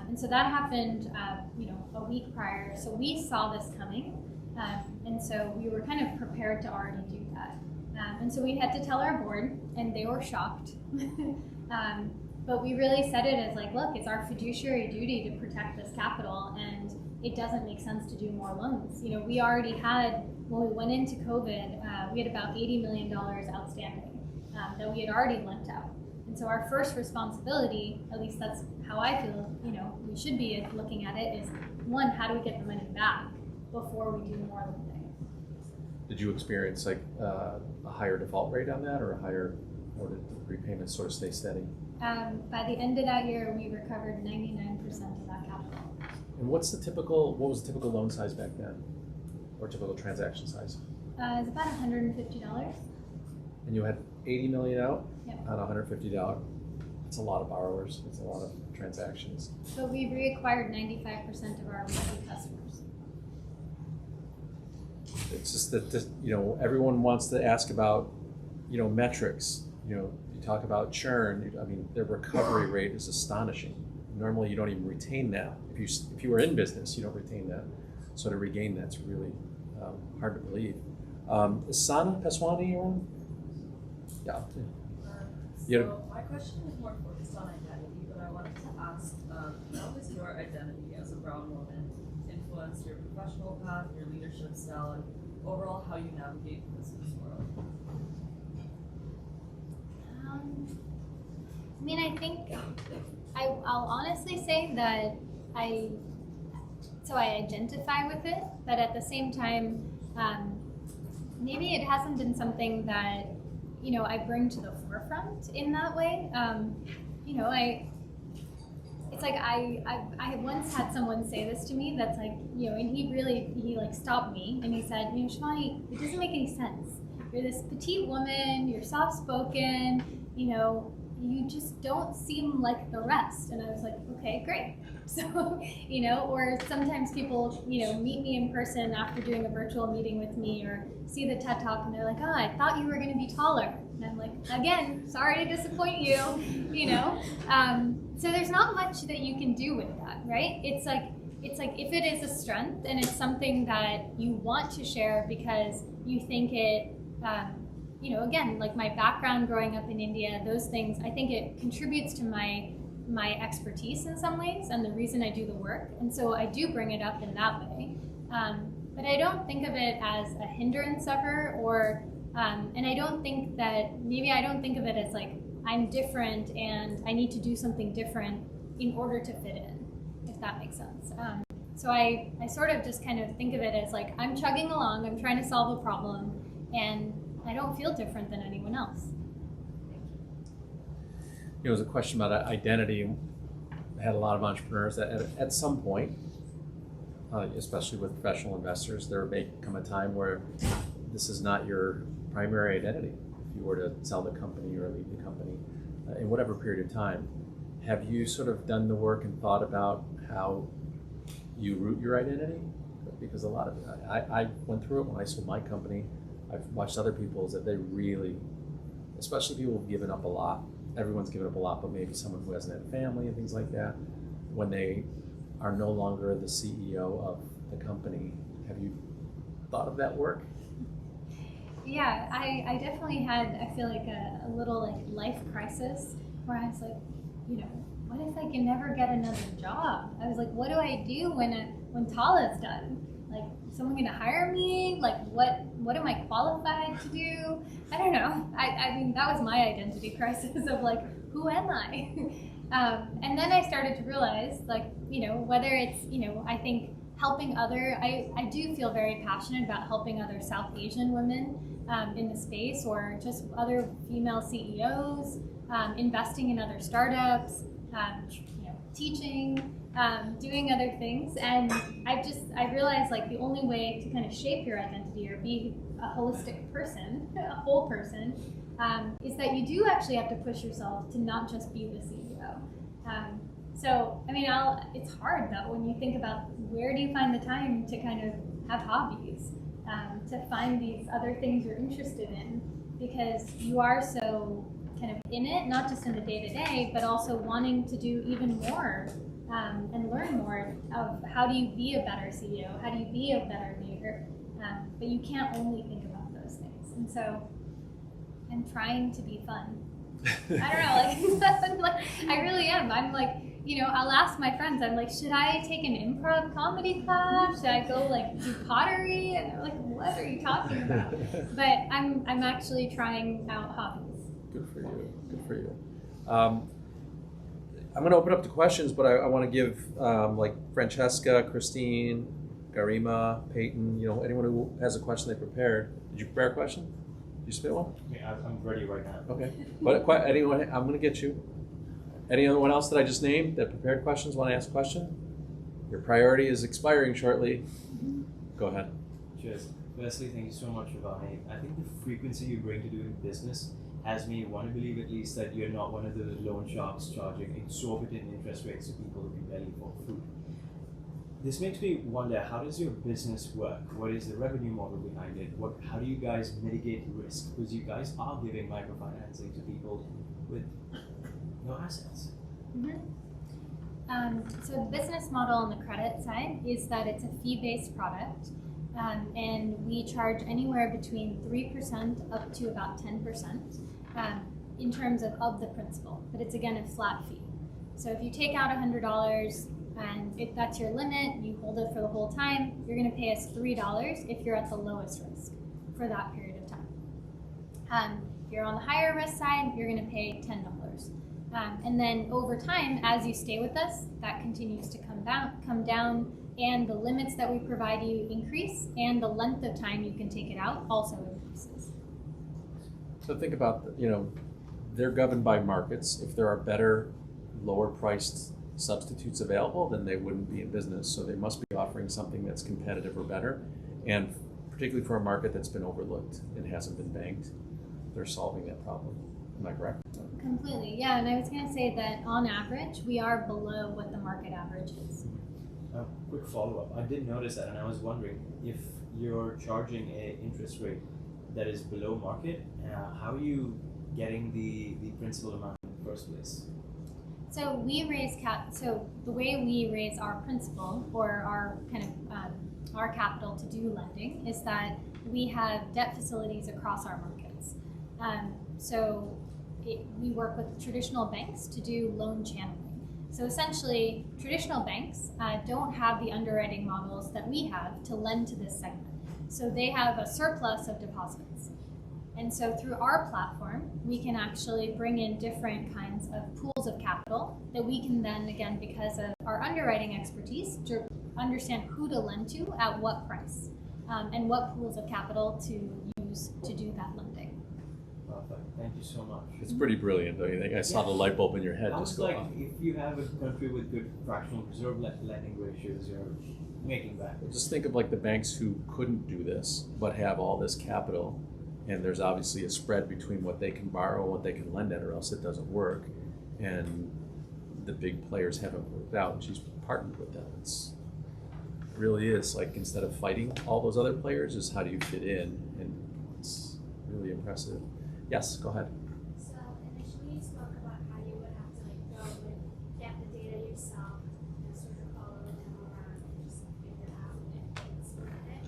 And so that happened, a week prior. So we saw this coming, and so we were kind of prepared to already do that. And so we had to tell our board, and they were shocked. But we really said it as like, look, it's our fiduciary duty to protect this capital, and it doesn't make sense to do more loans. We already had, when we went into COVID, we had about $80 million outstanding that we had already lent out. And so our first responsibility, at least that's how I feel, we should be looking at it, is 1, how do we get the money back before we do more lending? Did you experience like a higher default rate on that, or or did the repayments sort of stay steady? By the end of that year, we recovered 99% of that capital. And what was the typical loan size back then, or typical transaction size? It's about $150. And you had 80 million out. Yep. On $150. It's a lot of borrowers. It's a lot of transactions. But we reacquired 95% of our repeat customers. It's just that everyone wants to ask about metrics. You talk about churn. Their recovery rate is astonishing. Normally, you don't even retain that. If you were in business, you don't retain that. So to regain that's really hard to believe. Is Sana Peswani around? Yeah. So my question is more focused on identity, but I wanted to ask, how does your identity as a brown woman influence your professional path, your leadership style, and overall how you navigate the business world? I think I'll honestly say that I identify with it, but at the same time, maybe it hasn't been something that I bring to the forefront in that way. It's like I once had someone say this to me that's like, and he like stopped me and he said, Shivani, it doesn't make any sense. You're this petite woman, you're soft-spoken, you just don't seem like the rest. And I was like, okay, great. So, or sometimes people, meet me in person after doing a virtual meeting with me or see the TED Talk and they're like, oh, I thought you were going to be taller. And I'm like, again, sorry to disappoint you, So there's not much that you can do with that, right? It's like if it is a strength and it's something that you want to share because you think it, again, like my background growing up in India, those things, I think it contributes to my expertise in some ways and the reason I do the work. And so I do bring it up in that way. But I don't think of it as a hindrance ever and I don't think of it as like, I'm different and I need to do something different in order to fit in, if that makes sense. So I sort of just kind of think of it as like, I'm chugging along, I'm trying to solve a problem, and I don't feel different than anyone else. It was a question about identity. I had a lot of entrepreneurs that at some point, especially with professional investors, there may come a time where this is not your primary identity. If you were to sell the company or leave the company in whatever period of time, have you sort of done the work and thought about how you root your identity? Because a lot of I went through it when I sold my company. I've watched other people's that they really, especially people who've given up a lot. Everyone's given up a lot, but maybe someone who hasn't had a family and things like that, when they are no longer the CEO of the company, have you thought of that work? Yeah, I definitely had, I feel like a little like life crisis where I was like, what if I can never get another job? I was like, what do I do when Tala's done? Like, is someone gonna hire me? Like, what am I qualified to do? I don't know. I mean, that was my identity crisis of like, who am I? And then I started to realize, like, whether it's, I think helping I do feel very passionate about helping other South Asian women in the space, or just other female CEOs, investing in other startups, teaching, doing other things. And I realized like the only way to kind of shape your identity or be a holistic person, a whole person, is that you do actually have to push yourself to not just be the CEO. So, I mean, it's hard though when you think about where do you find the time to kind of have hobbies, to find these other things you're interested in, because you are so kind of in it, not just in the day-to-day, but also wanting to do even more and learn more of how do you be a better CEO, how do you be a better leader, but you can't only think about those things. And so I'm trying to be fun. I don't know, like I really am. I'm like, I'll ask my friends, I'm like, should I take an improv comedy class? Should I go like do pottery? And they're like, what are you talking about? But I'm actually trying out hobbies. Good for you. Good for you. I'm going to open up to questions, but I want to give like Francesca, Christine, Garima, Peyton, anyone who has a question they prepared. Did you prepare a question? Did you spit one? Yeah, I'm ready right now. Okay. But anyone, I'm going to get you. Anyone else that I just named that prepared questions want to ask a question? Your priority is expiring shortly. Go ahead. Cheers. Firstly, thank you so much, Shivani. I think the frequency you bring to doing business has me want to believe at least that you're not one of the loan sharks charging exorbitant interest rates to people who can barely afford food. This makes me wonder, how does your business work? What is the revenue model behind it? How do you guys mitigate risk? Because you guys are giving microfinancing to people with no assets. Mm-hmm. So the business model on the credit side is that it's a fee-based product, and we charge anywhere between 3% up to about 10% in terms of the principal, but it's again a flat fee. So if you take out $100 and if that's your limit, you hold it for the whole time, you're going to pay us $3 if you're at the lowest risk for that period of time. If you're on the higher risk side, you're going to pay $10. And then over time, as you stay with us, that continues to come down, and the limits that we provide you increase, and the length of time you can take it out also increases. So think about, they're governed by markets. If there are better, lower priced substitutes available, then they wouldn't be in business. So they must be offering something that's competitive or better. And particularly for a market that's been overlooked and hasn't been banked, they're solving that problem. Am I correct? Completely, yeah. And I was going to say that on average, we are below what the market average is. Quick follow-up. I did notice that, and I was wondering if you're charging an interest rate that is below market, how are you getting the principal amount in the first place? So we raise So the way we raise our principal or our kind of our capital to do lending is that we have debt facilities across our markets. We work with traditional banks to do loan channeling. So essentially, traditional banks don't have the underwriting models that we have to lend to this segment. So they have a surplus of deposits. And so through our platform, we can actually bring in different kinds of pools of capital that we can then, again, because of our underwriting expertise, to understand who to lend to at what price and what pools of capital to use to do that lending. Perfect. Thank you so much. It's pretty brilliant, don't you think? I saw the light bulb in your head just go off. If you have a country with good fractional reserve lending ratios, you're making back. Just think of like the banks who couldn't do this, but have all this capital, and there's obviously a spread between what they can borrow and what they can lend at, or else it doesn't work. And the big players haven't worked out, and she's partnered with them. It really is like, instead of fighting all those other players, is how do you fit in, and it's really impressive. Yes, go ahead. So initially you spoke about how you would have to go and get the data yourself and sort of follow them around and just figure out if it's worth it.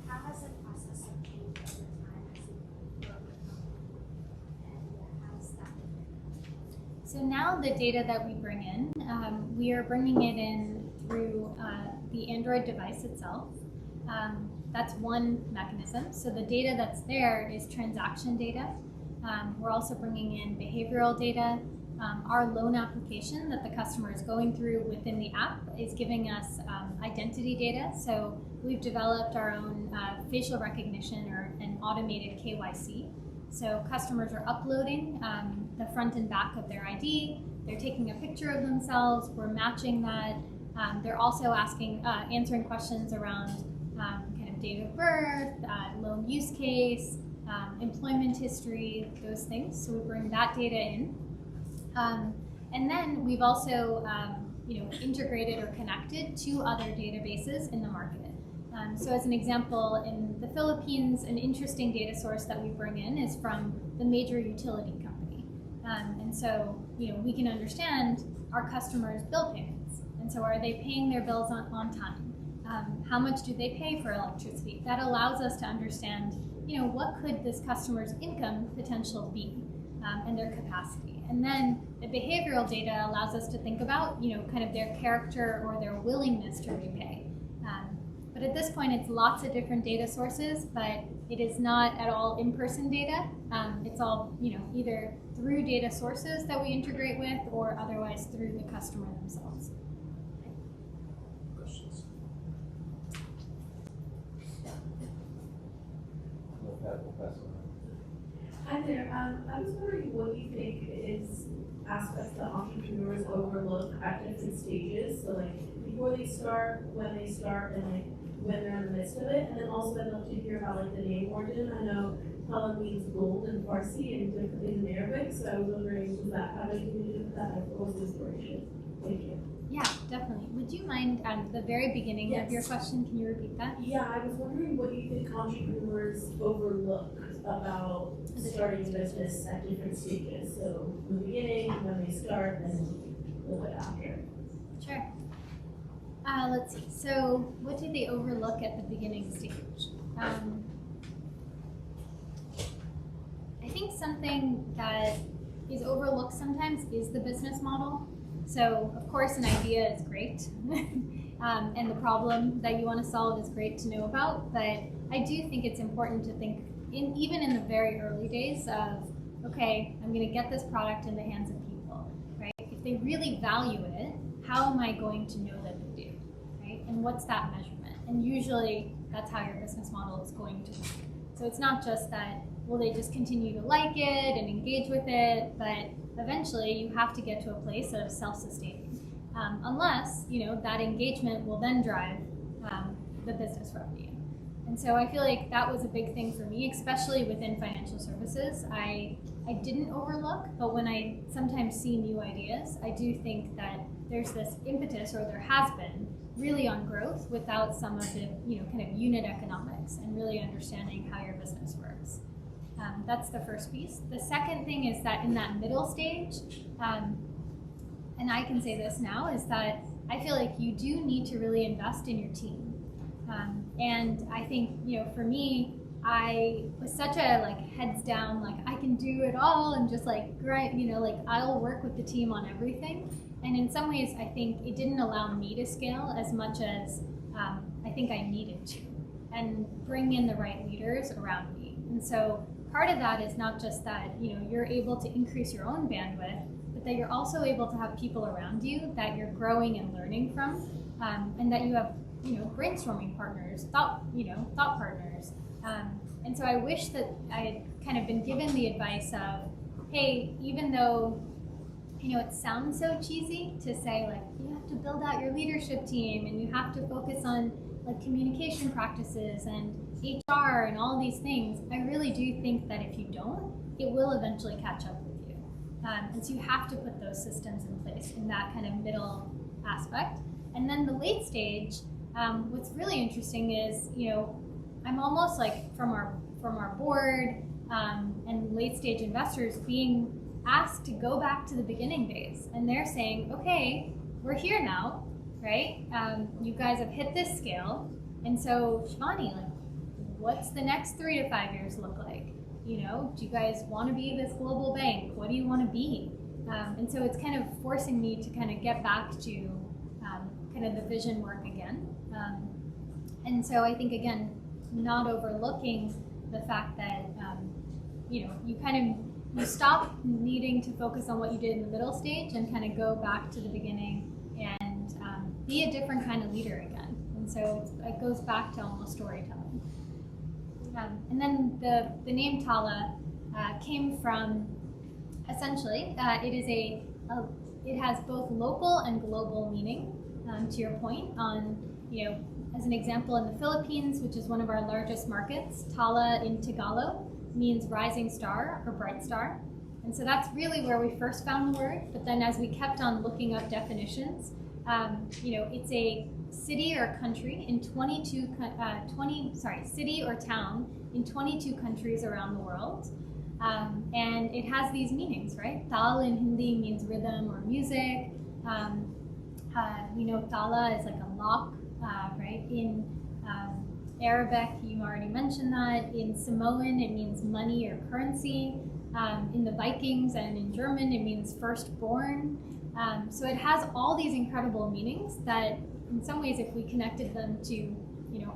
How has the process changed over time as you grow the company, and how is that different? So now the data that we bring in, we are bringing it in through the Android device itself. That's one mechanism. So the data that's there is transaction data. We're also bringing in behavioral data. Our loan application that the customer is going through within the app is giving us identity data. So we've developed our own facial recognition or an automated KYC. So customers are uploading the front and back of their ID. They're taking a picture of themselves. We're matching that. They're also answering questions around kind of date of birth, loan use case, employment history, those things. So we bring that data in. And then we've also integrated or connected to other databases in the market. So as an example, in the Philippines, an interesting data source that we bring in is from the major utility company. And so we can understand our customers' bill payments. And so are they paying their bills on time? How much do they pay for electricity? That allows us to understand, what could this customer's income potential be and their capacity. And then the behavioral data allows us to think about, kind of their character or their willingness to repay. But at this point, it's lots of different data sources, but it is not at all in-person data. It's all, either through data sources that we integrate with or otherwise through the customer themselves. Questions? We'll pass it on. Hi there. I was wondering what you think is aspects that entrepreneurs overlook at different stages. So like before they start, when they start, and like when they're in the midst of it. And then also I'd love to hear about like the name origin. I know Tala means gold in Farsi and different things in Arabic. So I was wondering, does that have anything to do with that? What was the inspiration? Thank you. Yeah, definitely. Would you mind the very beginning of your question? Can you repeat that? Yeah, I was wondering what you think entrepreneurs overlook about starting a business at different stages. So in the beginning, when they start, and a little bit after. Sure. Let's see. So what do they overlook at the beginning stage? I think something that is overlooked sometimes is the business model. So of course an idea is great and the problem that you want to solve is great to know about, but I do think it's important to think even in the very early days of, okay, I'm going to get this product in the hands of people, right? If they really value it, how am I going to know that they do, right? And what's that measurement? And usually that's how your business model is going to work. So it's not just that will they just continue to like it and engage with it? But eventually you have to get to a place of self-sustaining, unless, that engagement will then drive the business revenue. And so I feel like that was a big thing for me, especially within financial services. I didn't overlook, but when I sometimes see new ideas, I do think that there's this impetus, or there has been, really on growth without some of the kind of unit economics and really understanding how your business works. That's the first piece. The second thing is that in that middle stage, and I can say this now, is that I feel like you do need to really invest in your team. And I think, for me, I was such a heads down, I can do it all and just grind, I'll work with the team on everything. And in some ways, I think it didn't allow me to scale as much as I think I needed to, and bring in the right leaders around me. And so part of that is not just that, you're able to increase your own bandwidth, but that you're also able to have people around you that you're growing and learning from, and that you have brainstorming partners, thought partners. And so I wish that I had kind of been given the advice of, hey, even though, it sounds so cheesy to say, you have to build out your leadership team and you have to focus on communication practices and HR and all these things, I really do think that if you don't, it will eventually catch up with you. And so you have to put those systems in place in that kind of middle aspect. And then the late stage, what's really interesting is, I'm almost from our board and late stage investors being asked to go back to the beginning days, and they're saying, okay, we're here now, right? You guys have hit this scale, and so Shivani, what's the next 3 to 5 years look like? Do you guys want to be this global bank? What do you want to be? And so it's kind of forcing me to kind of get back to kind of the vision work again. And so I think, again, not overlooking the fact that, you stop needing to focus on what you did in the middle stage and kind of go back to the beginning and be a different kind of leader again. And so it goes back to almost storytelling. And then the name Tala came from, essentially, it has both local and global meaning, to your point on, as an example, in the Philippines, which is one of our largest markets, Tala in Tagalog means rising star or bright star. And so that's really where we first found the word. But then as we kept on looking up definitions, it's a city or country in city or town in 22 countries around the world. And it has these meanings, right? Tal in Hindi means rhythm or music. Tala is a lock, right? In Arabic, you already mentioned that. In Samoan, it means money or currency. In the Vikings and in German, it means firstborn. So it has all these incredible meanings that, in some ways, if we connected them to,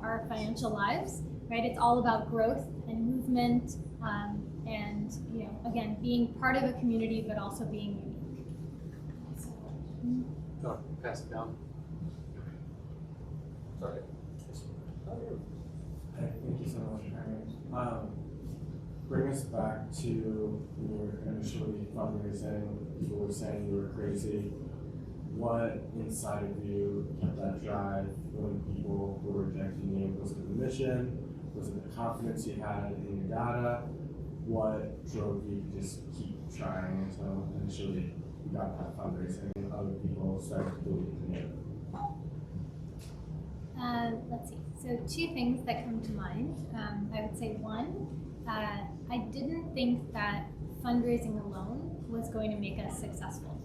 our financial lives, right? It's all about growth and movement, and again, being part of a community, but also being unique. Go, pass it down. Sorry. Thank you so much. Bring us back to when you were initially fundraising, people were saying you were crazy. What inside of you kept that drive when people were rejecting you? Was it the mission? Was it the confidence you had in your data? What drove you to just keep trying until initially you got that fundraising and other people started to believe in you? Let's see. So 2 things that come to mind. I would say one, I didn't think that fundraising alone was going to make us successful.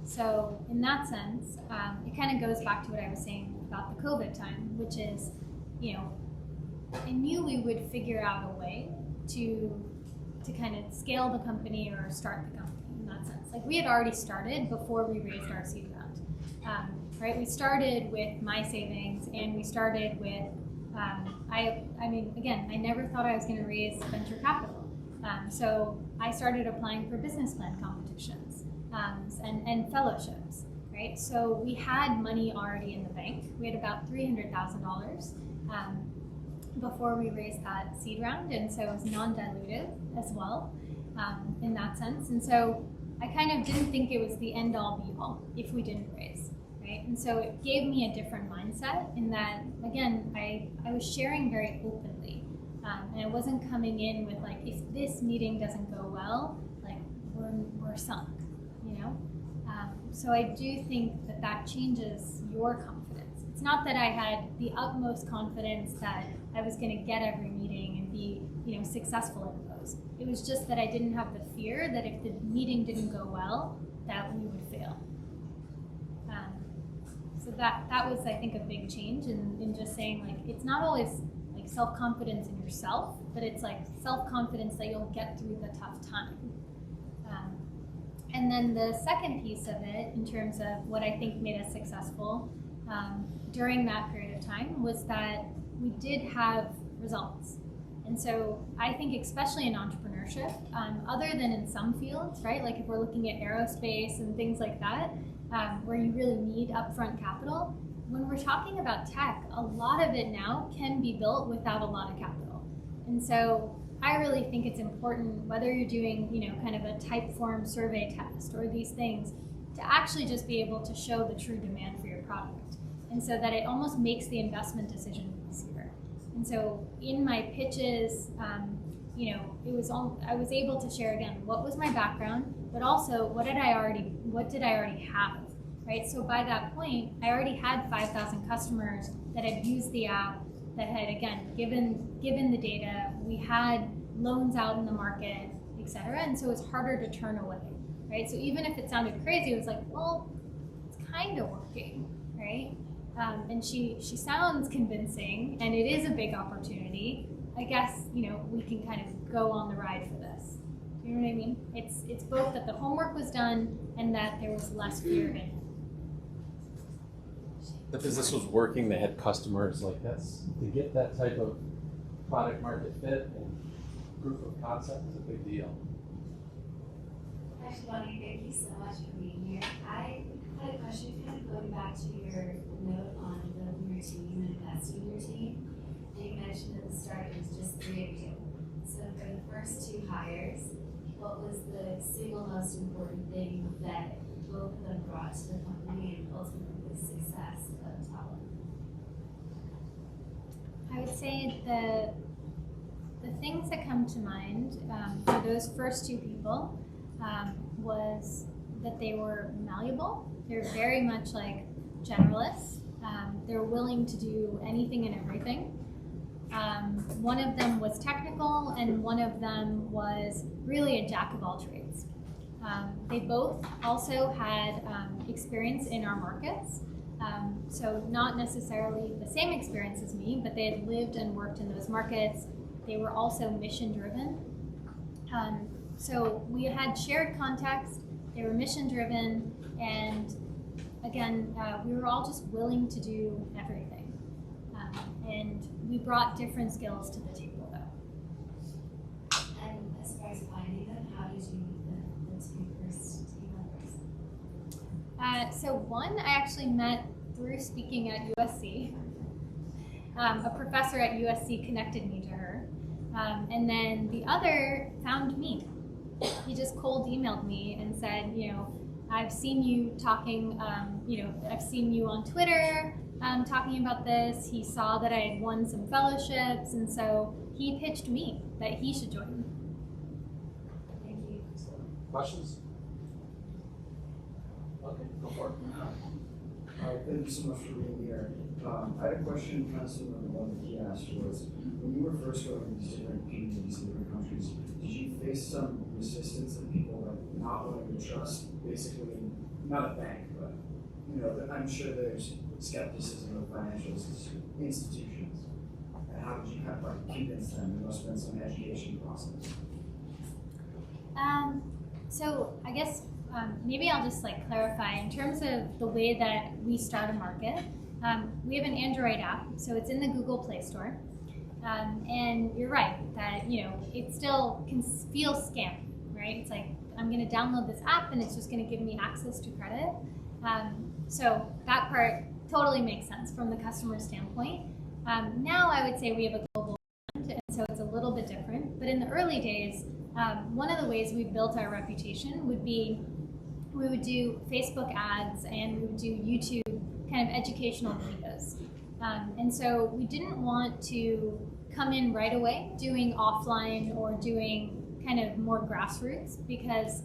So in that sense, it kind of goes back to what I was saying about the COVID time, which is, I knew we would figure out a way to kind of scale the company or start the company in that sense. We had already started before we raised our seed round. Right, we started with my savings, and we started with, I never thought I was going to raise venture capital. So I started applying for business plan competitions and fellowships, right? So we had money already in the bank. We had about $300,000. before we raised that seed round, and so it was non-dilutive as well in that sense. And so I kind of didn't think it was the end-all be-all if we didn't raise, right? And so it gave me a different mindset in that, again, I was sharing very openly, and I wasn't coming in with like, if this meeting doesn't go well, like we're sunk, you know? So I do think that that changes your confidence. It's not that I had the utmost confidence that I was going to get every meeting and be, you know, successful in those. It was just that I didn't have the fear that if the meeting didn't go well, that we would fail. So that was, I think, a big change in just saying, like, it's not always like self-confidence in yourself, but it's like self-confidence that you'll get through the tough time. And then the second piece of it, in terms of what I think made us successful during that period of time, was that we did have results. And so I think especially in entrepreneurship, other than in some fields, right? Like if we're looking at aerospace and things like that, where you really need upfront capital, when we're talking about tech, a lot of it now can be built without a lot of capital. And so I really think it's important, whether you're doing, you know, kind of a type form survey test or these things, to actually just be able to show the true demand for your product. And so that it almost makes the investment decision easier. And so in my pitches, you know, I was able to share again what was my background, but also what did I already have, right? So by that point, I already had 5,000 customers that had used the app, that had again given the data. We had loans out in the market, et cetera, and so it's harder to turn away, right? So even if it sounded crazy, it was like, well, it's kind of working, right? And she sounds convincing, and it is a big opportunity. I guess, you know, we can kind of go on the ride for this. Do you know what I mean? It's both that the homework was done and that there was less fear in it. Because this was working, they had customers like this. To get that type of product market fit and proof of concept is a big deal. Hi, Shivani, thank you so much for being here. I had a question kind of going back to your note on building your team and investing in your team. And you mentioned at the start it was just 3 of you. So for the first 2 hires, what was the single most important thing that both of them brought to the company and ultimately the success of Tala? I would say the things that come to mind for those first 2 people was that they were malleable. They're very much like generalists. They're willing to do anything and everything. One of them was technical, and one of them was really a jack of all trades. They both also had experience in our markets. So not necessarily the same experience as me, but they had lived and worked in those markets. They were also mission driven. So we had shared context, they were mission driven, and again, we were all just willing to do everything. And we brought different skills to the table though. And as far as finding them, how did you meet the 2 first team members? So one I actually met through speaking at USC. A professor at USC connected me to her. And then the other found me. He just cold emailed me and said, you know, I've seen you talking, you know, I've seen you on Twitter talking about this. He saw that I had won some fellowships, and so he pitched me that he should join. Thank you. Questions? Okay, go for it. Thank you so much for being here. I had a question kind of similar to the one that he asked was, when you were first going to different communities in different countries, did you face some resistance of people like not wanting to trust, basically, not a bank, but, you know, I'm sure there's skepticism of financial institutions. And how did you kind of like convince them? There must have been some education process. So I guess maybe I'll just like clarify in terms of the way that we start a market. We have an Android app, so it's in the Google Play Store. And you're right that, you know, it still can feel scammy, right? It's like, I'm going to download this app and it's just going to give me access to credit. So that part totally makes sense from the customer standpoint. Now I would say we have a global so it's a little bit different. But in the early days, one of the ways we built our reputation would be we would do Facebook ads and we would do YouTube kind of educational videos. And so we didn't want to come in right away doing offline or doing kind of more grassroots, because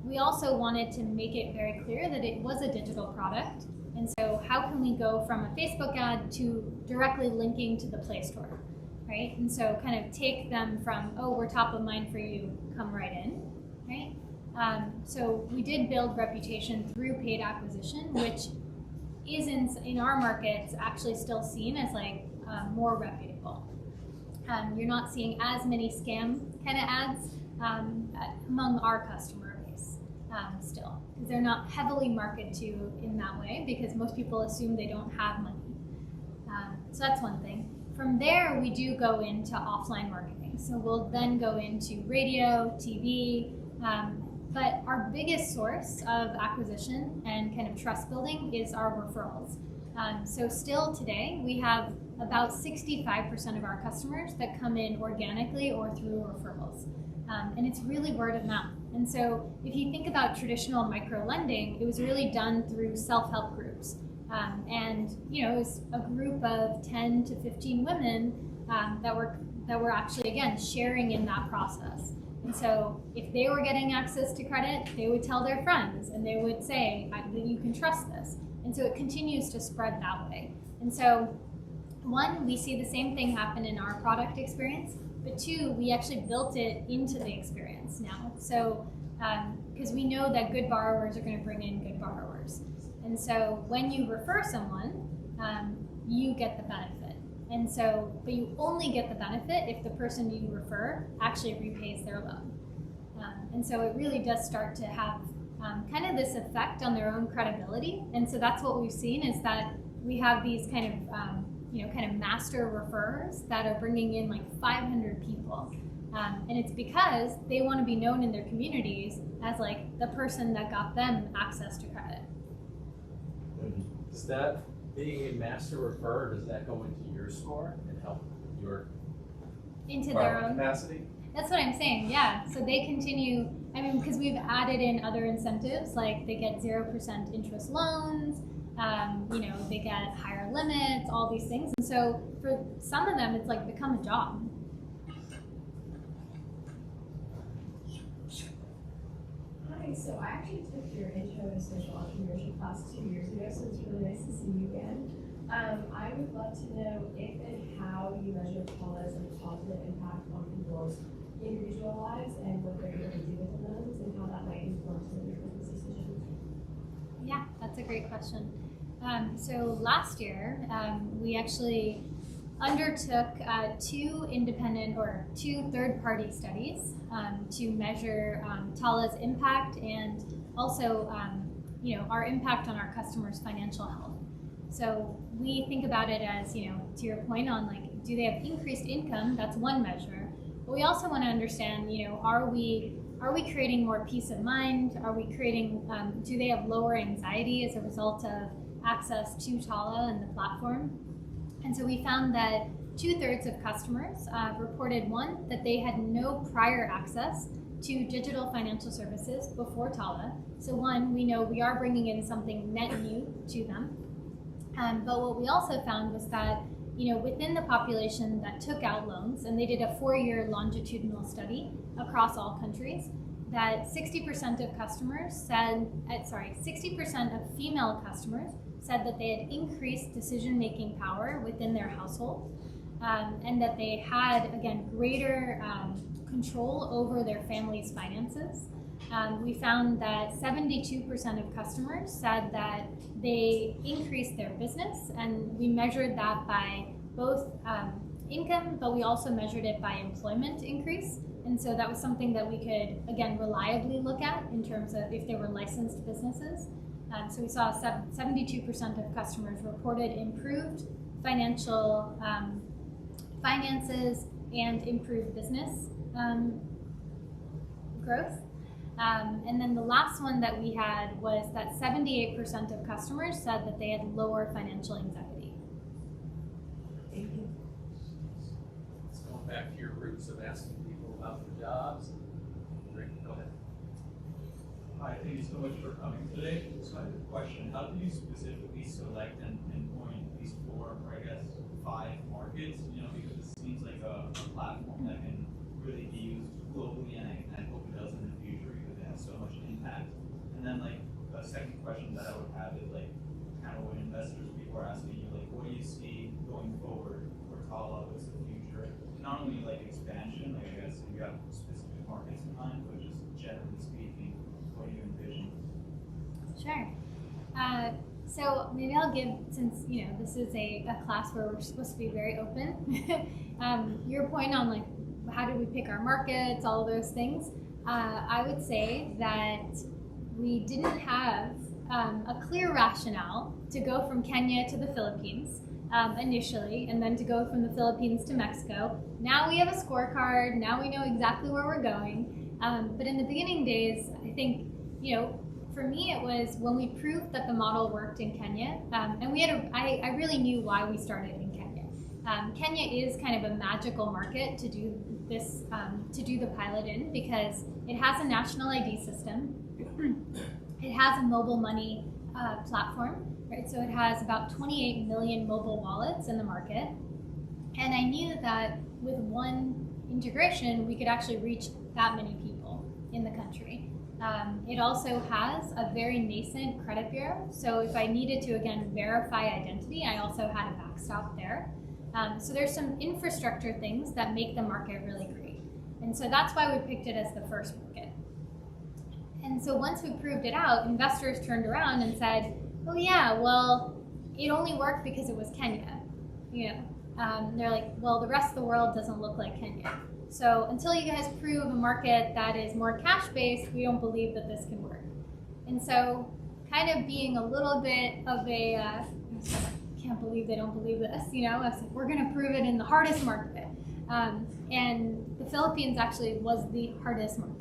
we also wanted to make it very clear that it was a digital product. And so how can we go from a Facebook ad to directly linking to the Play Store, right? And so kind of take them from, oh, we're top of mind for you, come right in, right? So we did build reputation through paid acquisition, which is in our markets actually still seen as like more reputable. You're not seeing as many scam kind of ads among our customer base still, because they're not heavily marketed to in that way, because most people assume they don't have money. So that's one thing. From there, we do go into offline marketing. So we'll then go into radio, TV, but our biggest source of acquisition and kind of trust building is our referrals. So still today, we have about 65% of our customers that come in organically or through referrals. And it's really word of mouth. And so if you think about traditional micro lending, it was really done through self-help groups. And it was a group of 10 to 15 women that were actually, again, sharing in that process. And so if they were getting access to credit, they would tell their friends and they would say that you can trust this. And so it continues to spread that way. And so one, we see the same thing happen in our product experience, but two, we actually built it into the experience now. So because we know that good borrowers are going to bring in good borrowers. And so when you refer someone, you get the benefit. And so, but you only get the benefit if the person you refer actually repays their loan. And so it really does start to have kind of this effect on their own credibility. And so that's what we've seen, is that we have these kind of master referrers that are bringing in like 500 people. And it's because they want to be known in their communities as like the person that got them access to credit. Does that, being a master referrer, does that go into your score and help your into their own capacity? That's what I'm saying, yeah. So they continue, because we've added in other incentives, like they get 0% interest loans, they get higher limits, all these things. And so for some of them, it's like become a job. Hi, so I actually took your intro to social entrepreneurship class 2 years ago, so it's really nice to see you again. I would love to know if and how you measure Tala's positive impact on people's individual lives and what they're able to do with the loans, and how that might influence some of your business decisions. Yeah, that's a great question. So last year, we actually undertook two third-party studies to measure Tala's impact and also our impact on our customers' financial health. So we think about it as, to your point on like, do they have increased income? That's one measure. But we also want to understand, are we creating more peace of mind? Are we creating, do they have lower anxiety as a result of access to Tala and the platform? And so we found that 2/3 of customers reported, one, that they had no prior access to digital financial services before Tala. So one, we know we are bringing in something net new to them. But what we also found was that, within the population that took out loans, and they did a 4-year longitudinal study across all countries, that 60% of customers said, 60% of female customers said that they had increased decision-making power within their household, and that they had, again, greater control over their family's finances. We found that 72% of customers said that they increased their business, and we measured that by both income, but we also measured it by employment increase. And so that was something that we could, again, reliably look at in terms of if they were licensed businesses. So we saw 72% of customers reported improved financial finances and improved business growth. And then the last one that we had was that 78% of customers said that they had lower financial anxiety. Thank you. Let's go back to your roots of asking people about their jobs. Rick, go ahead. Hi, thank you so much for coming today. So I have a question. How do you specifically select and pinpoint these 4, or I guess 5 markets? You know, because it seems like a platform that can really be used globally, and I hope it does in the future because it has so much impact. And then like a second question that I would have is like kind of when investors, people are asking you like, what do you see going forward for Tala? What's the future? Not only like expansion, like I guess if you have specific markets in mind, but just generally speaking, what do you envision? Sure. So maybe I'll give, since this is a class where we're supposed to be very open, your point on like how do we pick our markets, all of those things. I would say that we didn't have a clear rationale to go from Kenya to the Philippines initially, and then to go from the Philippines to Mexico. Now we have a scorecard. Now we know exactly where we're going. But in the beginning days, I think, for me, it was when we proved that the model worked in Kenya, and we had I really knew why we started in Kenya. Kenya is kind of a magical market to do this, to do the pilot in, because it has a national ID system. It has a mobile money platform, right? So it has about 28 million mobile wallets in the market. And I knew that with one integration, we could actually reach that many people in the country. It also has a very nascent credit bureau. So if I needed to, again, verify identity, I also had a backstop there. So there's some infrastructure things that make the market really great. And so that's why we picked it as the first market. And so once we proved it out, investors turned around and said, oh yeah, well, it only worked because it was Kenya. They're like, well, the rest of the world doesn't look like Kenya. So until you guys prove a market that is more cash-based, we don't believe that this can work. And so kind of being a little bit of a, can't believe they don't believe this, I was like, we're gonna prove it in the hardest market. And the Philippines actually was the hardest market.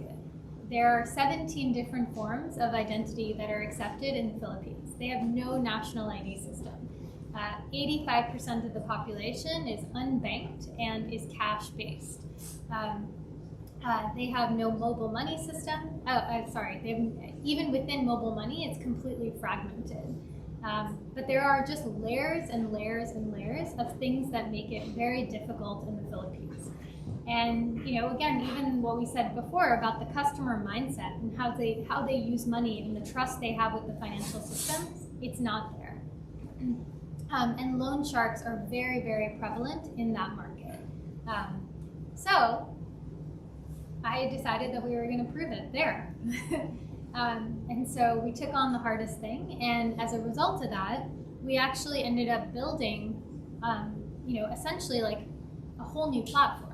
There are 17 different forms of identity that are accepted in the Philippines. They have no national ID system. 85% of the population is unbanked and is cash-based. They have no mobile money system. Even within mobile money, it's completely fragmented. But there are just layers and layers and layers of things that make it very difficult in the Philippines. And again, even what we said before about the customer mindset and how they use money and the trust they have with the financial system, it's not there. And loan sharks are very, very prevalent in that market. So I decided that we were going to prove it there. And so we took on the hardest thing, and as a result of that, we actually ended up building, essentially like a whole new platform,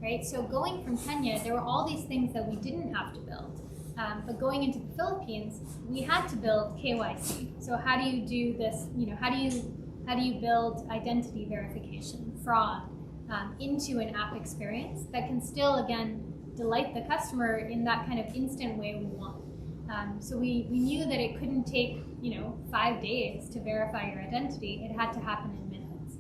right? So going from Kenya, there were all these things that we didn't have to build. But going into the Philippines, we had to build KYC. So how do you do this? How do you build identity verification, fraud, into an app experience that can still, again, delight the customer in that kind of instant way we want. So we knew that it couldn't take 5 days to verify your identity. It had to happen in minutes.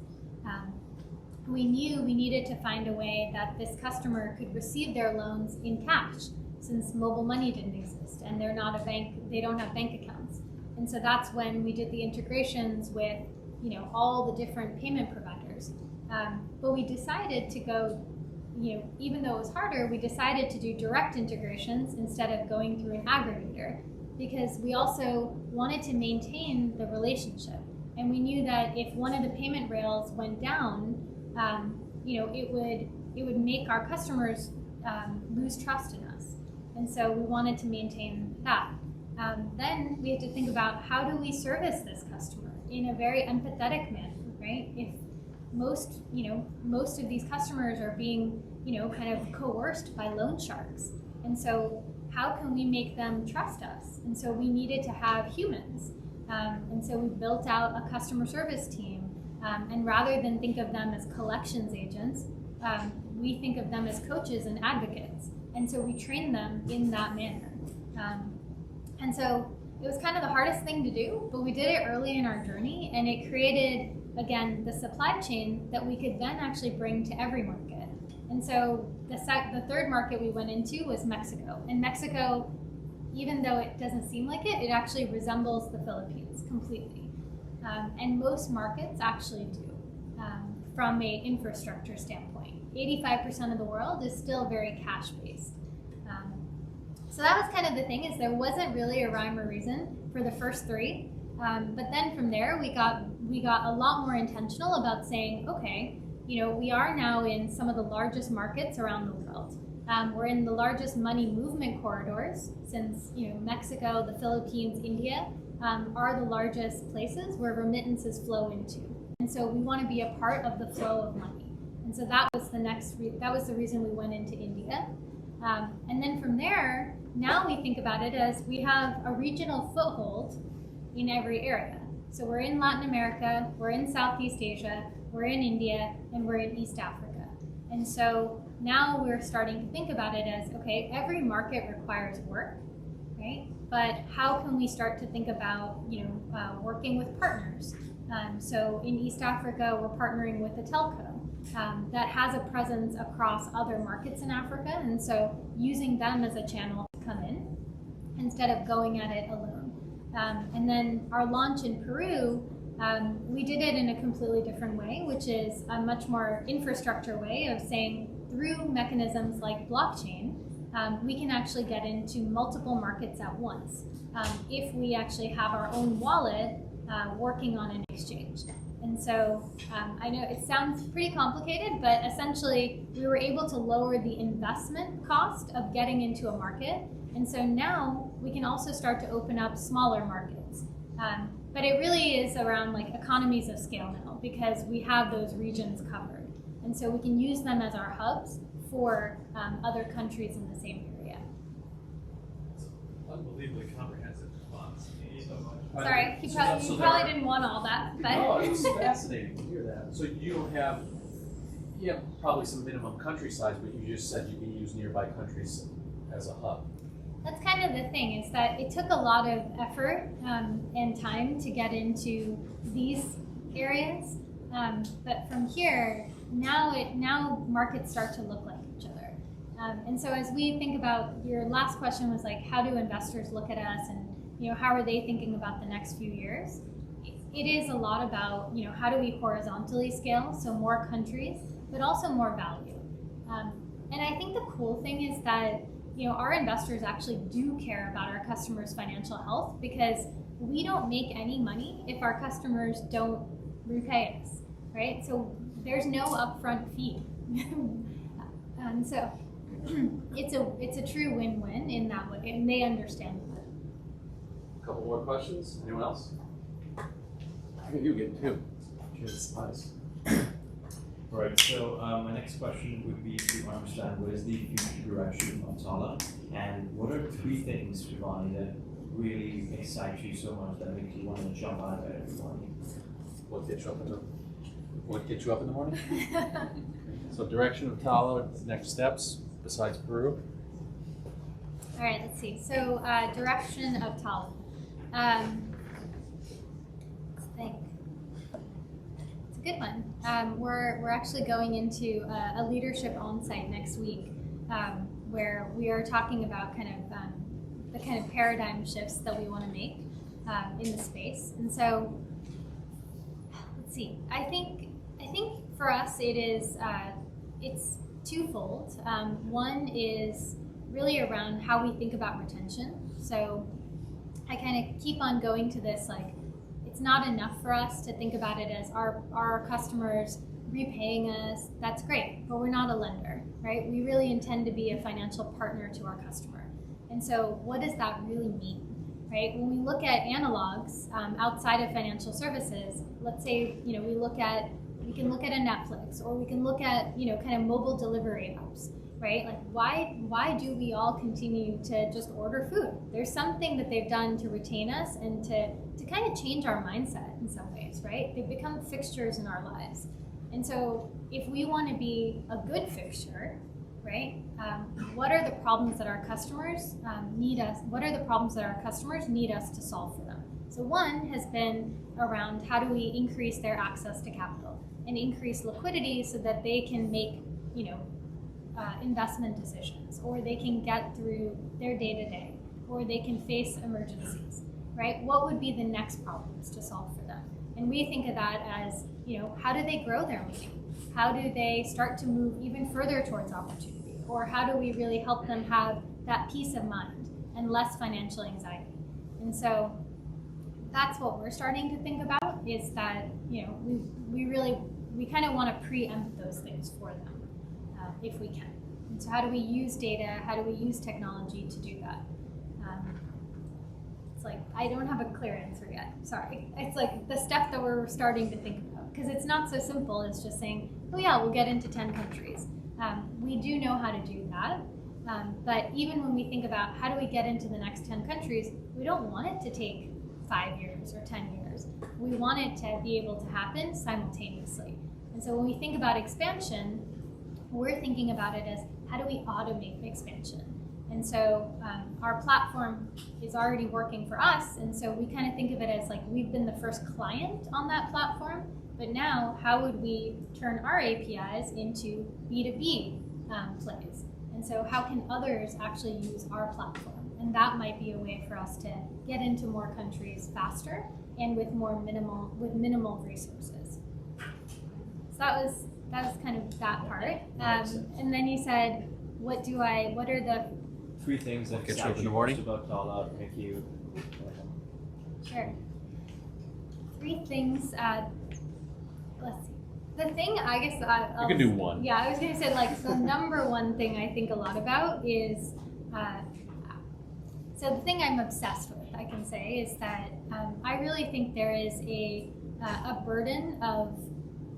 We knew we needed to find a way that this customer could receive their loans in cash, since mobile money didn't exist and they're not a bank, they don't have bank accounts. And so that's when we did the integrations with all the different payment providers. But we decided to go, even though it was harder, we decided to do direct integrations instead of going through an aggregator, because we also wanted to maintain the relationship. And we knew that if one of the payment rails went down, it would make our customers lose trust in us. And so we wanted to maintain that. Then we had to think about, how do we service this customer in a very empathetic manner, right? If most of these customers are being, kind of coerced by loan sharks. And so how can we make them trust us? And so we needed to have humans. And so we built out a customer service team. And rather than think of them as collections agents, we think of them as coaches and advocates. And so we train them in that manner. And so it was kind of the hardest thing to do, but we did it early in our journey, and it created, again, the supply chain that we could then actually bring to every market. And so the third market we went into was Mexico. And Mexico, even though it doesn't seem like it, it actually resembles the Philippines completely. And most markets actually do, from a infrastructure standpoint. 85% of the world is still very cash-based. So that was kind of the thing, is there wasn't really a rhyme or reason for the first three. But then from there, we got a lot more intentional about saying, okay, we are now in some of the largest markets around the world. We're in the largest money movement corridors, since Mexico, the Philippines, India are the largest places where remittances flow into. And so we want to be a part of the flow of money. And so that was the reason we went into India. And then from there, now we think about it as we have a regional foothold in every area. So we're in Latin America, we're in Southeast Asia, we're in India, and we're in East Africa. And so now we're starting to think about it as, okay, every market requires work, right? But how can we start to think about, working with partners? So in East Africa, we're partnering with a telco that has a presence across other markets in Africa, and so using them as a channel to come in instead of going at it alone. And then our launch in Peru, we did it in a completely different way, which is a much more infrastructure way of saying through mechanisms like blockchain, we can actually get into multiple markets at once if we actually have our own wallet working on an exchange. And so I know it sounds pretty complicated, but essentially we were able to lower the investment cost of getting into a market. And so now we can also start to open up smaller markets. But it really is around like economies of scale now, because we have those regions covered. And so we can use them as our hubs for other countries in the same area. Unbelievably comprehensive response. Thank you so much. Sorry, you probably didn't want all that. But No, it's fascinating to hear that. So you have probably some minimum country size, but you just said you can use nearby countries as a hub. that's kind of the thing, is that it took a lot of effort and time to get into these areas. But from here, now markets start to look like each other. And so as we think about, your last question was like, how do investors look at us, and how are they thinking about the next few years? It is a lot about, how do we horizontally scale, so more countries, but also more value. And I think the cool thing is that, our investors actually do care about our customers' financial health, because we don't make any money if our customers don't repay us, right? So there's no upfront fee. And so it's a true win-win in that way, and they understand that. A couple more questions. Anyone else? I think you get two. Cheers. Nice. Right, so my next question would be to understand what is the future direction of Tala, and what are three things, Shivani, that really excite you so much that makes you want to jump out of bed every morning? What gets you up in the morning? So direction of Tala, next steps besides Peru. All right, let's see. So direction of Tala. Let's think. It's a good one. We're actually going into a leadership on-site next week, where we are talking about kind of the kind of paradigm shifts that we want to make in the space. And so, let's see. I think for us it is it's twofold. One is really around how we think about retention. So I kind of keep on going to this, like, it's not enough for us to think about it as our customers repaying us. That's great, but we're not a lender, right? We really intend to be a financial partner to our customer. And so what does that really mean, right? When we look at analogs outside of financial services, let's say, we can look at a Netflix, or we can look at, kind of mobile delivery apps, right? Like, why do we all continue to just order food? There's something that they've done to retain us and to kind of change our mindset in some ways, right? They've become fixtures in our lives. And so if we want to be a good fixture, right, what are the problems that our customers need us? What are the problems that our customers need us to solve for them? So one has been around how do we increase their access to capital and increase liquidity so that they can make, investment decisions, or they can get through their day-to-day, or they can face emergencies, right? What would be the next problems to solve for them? And we think of that as, how do they grow their money? How do they start to move even further towards opportunity? Or how do we really help them have that peace of mind and less financial anxiety? And so that's what we're starting to think about, is that, we kind of want to preempt those things for them if we can. And so how do we use data? How do we use technology to do that? It's like, I don't have a clear answer yet, sorry. It's like the stuff that we're starting to think about, because it's not so simple as just saying, oh yeah, we'll get into 10 countries. We do know how to do that, but even when we think about how do we get into the next 10 countries, we don't want it to take 5 years or 10 years. We want it to be able to happen simultaneously. And so when we think about expansion, we're thinking about it as, how do we automate expansion? And so our platform is already working for us, and so we kind of think of it as like we've been the first client on that platform, but now how would we turn our APIs into B2B plays? And so how can others actually use our platform? And that might be a way for us to get into more countries faster and with minimal resources. So that was kind of that part. And then you said, what are the 3 things that Get you up excite in you the most morning? about Tala, make you. Sure. 3 things. Let's see. The thing, I guess, You can do one. Yeah, I was going to say, like, the number one thing I think a lot about is, so the thing I'm obsessed with, I can say, is that I really think there is a burden of,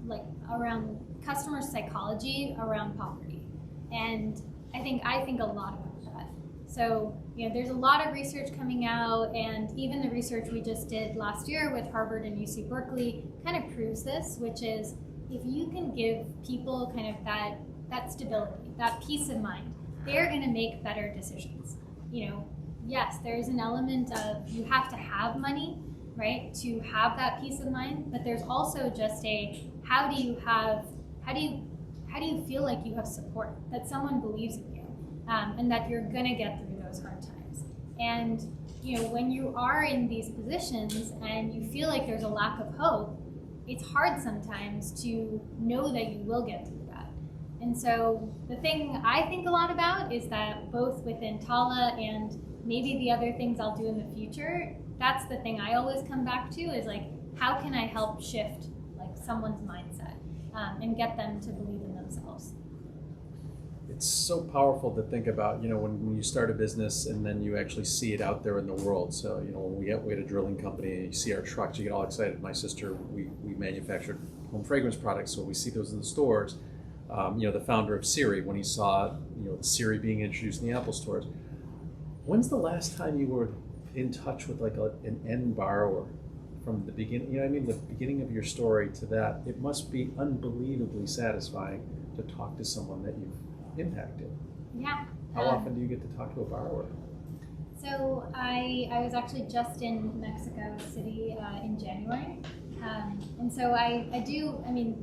like, around customer psychology around poverty. And I think a lot about that. So, there's a lot of research coming out, and even the research we just did last year with Harvard and UC Berkeley kind of proves this, which is if you can give people kind of that stability, that peace of mind, they're going to make better decisions. Yes, there's an element of you have to have money, right, to have that peace of mind, but there's also just how do you feel like you have support, that someone believes in you, and that you're going to get through those hard times. And when you are in these positions and you feel like there's a lack of hope, it's hard sometimes to know that you will get through that. And so the thing I think a lot about is that both within Tala and maybe the other things I'll do in the future, that's the thing I always come back to, is like, how can I help shift like someone's mindset and get them to believe in themselves? It's so powerful to think about, when you start a business and then you actually see it out there in the world. So, when we had a drilling company and you see our trucks, you get all excited. My sister, we manufactured home fragrance products, so we see those in the stores. The founder of Siri, when he saw, the Siri being introduced in the Apple stores. When's the last time you were in touch with like an end borrower from the beginning? The beginning of your story to that, it must be unbelievably satisfying to talk to someone that you've impacted. Yeah. How often do you get to talk to a borrower? So I was actually just in Mexico City in January, and so I do.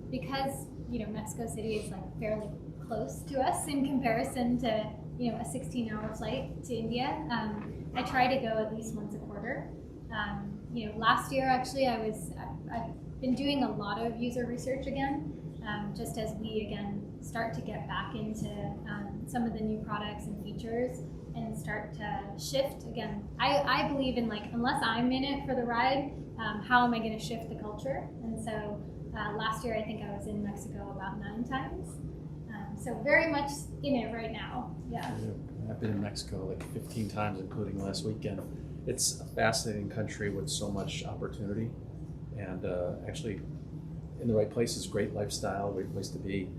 Because Mexico City is like fairly close to us in comparison to a 16-hour flight to India. I try to go at least once a quarter. Last year actually I've been doing a lot of user research again, just as we again start to get back into some of the new products and features and start to shift again. I believe in, like, unless I'm in it for the ride, how am I going to shift the culture? And so last year I think I was in Mexico about 9 times. So very much in it right now. Yeah. I've been in Mexico like 15 times, including last weekend. It's a fascinating country with so much opportunity, and actually in the right places, great lifestyle, great place to be.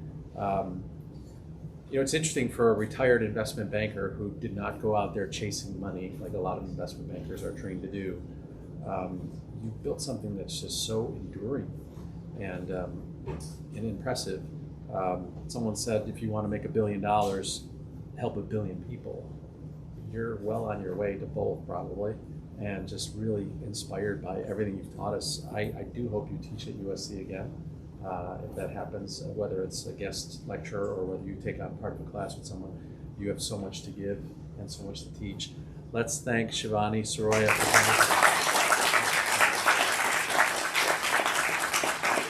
It's interesting for a retired investment banker who did not go out there chasing money like a lot of investment bankers are trained to do. You've built something that's just so enduring and impressive. Someone said, if you want to make $1 billion, help 1 billion people. You're well on your way to both, probably, and just really inspired by everything you've taught us. I do hope you teach at USC again. if that happens, whether it's a guest lecturer or whether you take on part of a class with someone. You have so much to give and so much to teach. Let's thank Shivani Siroya for coming.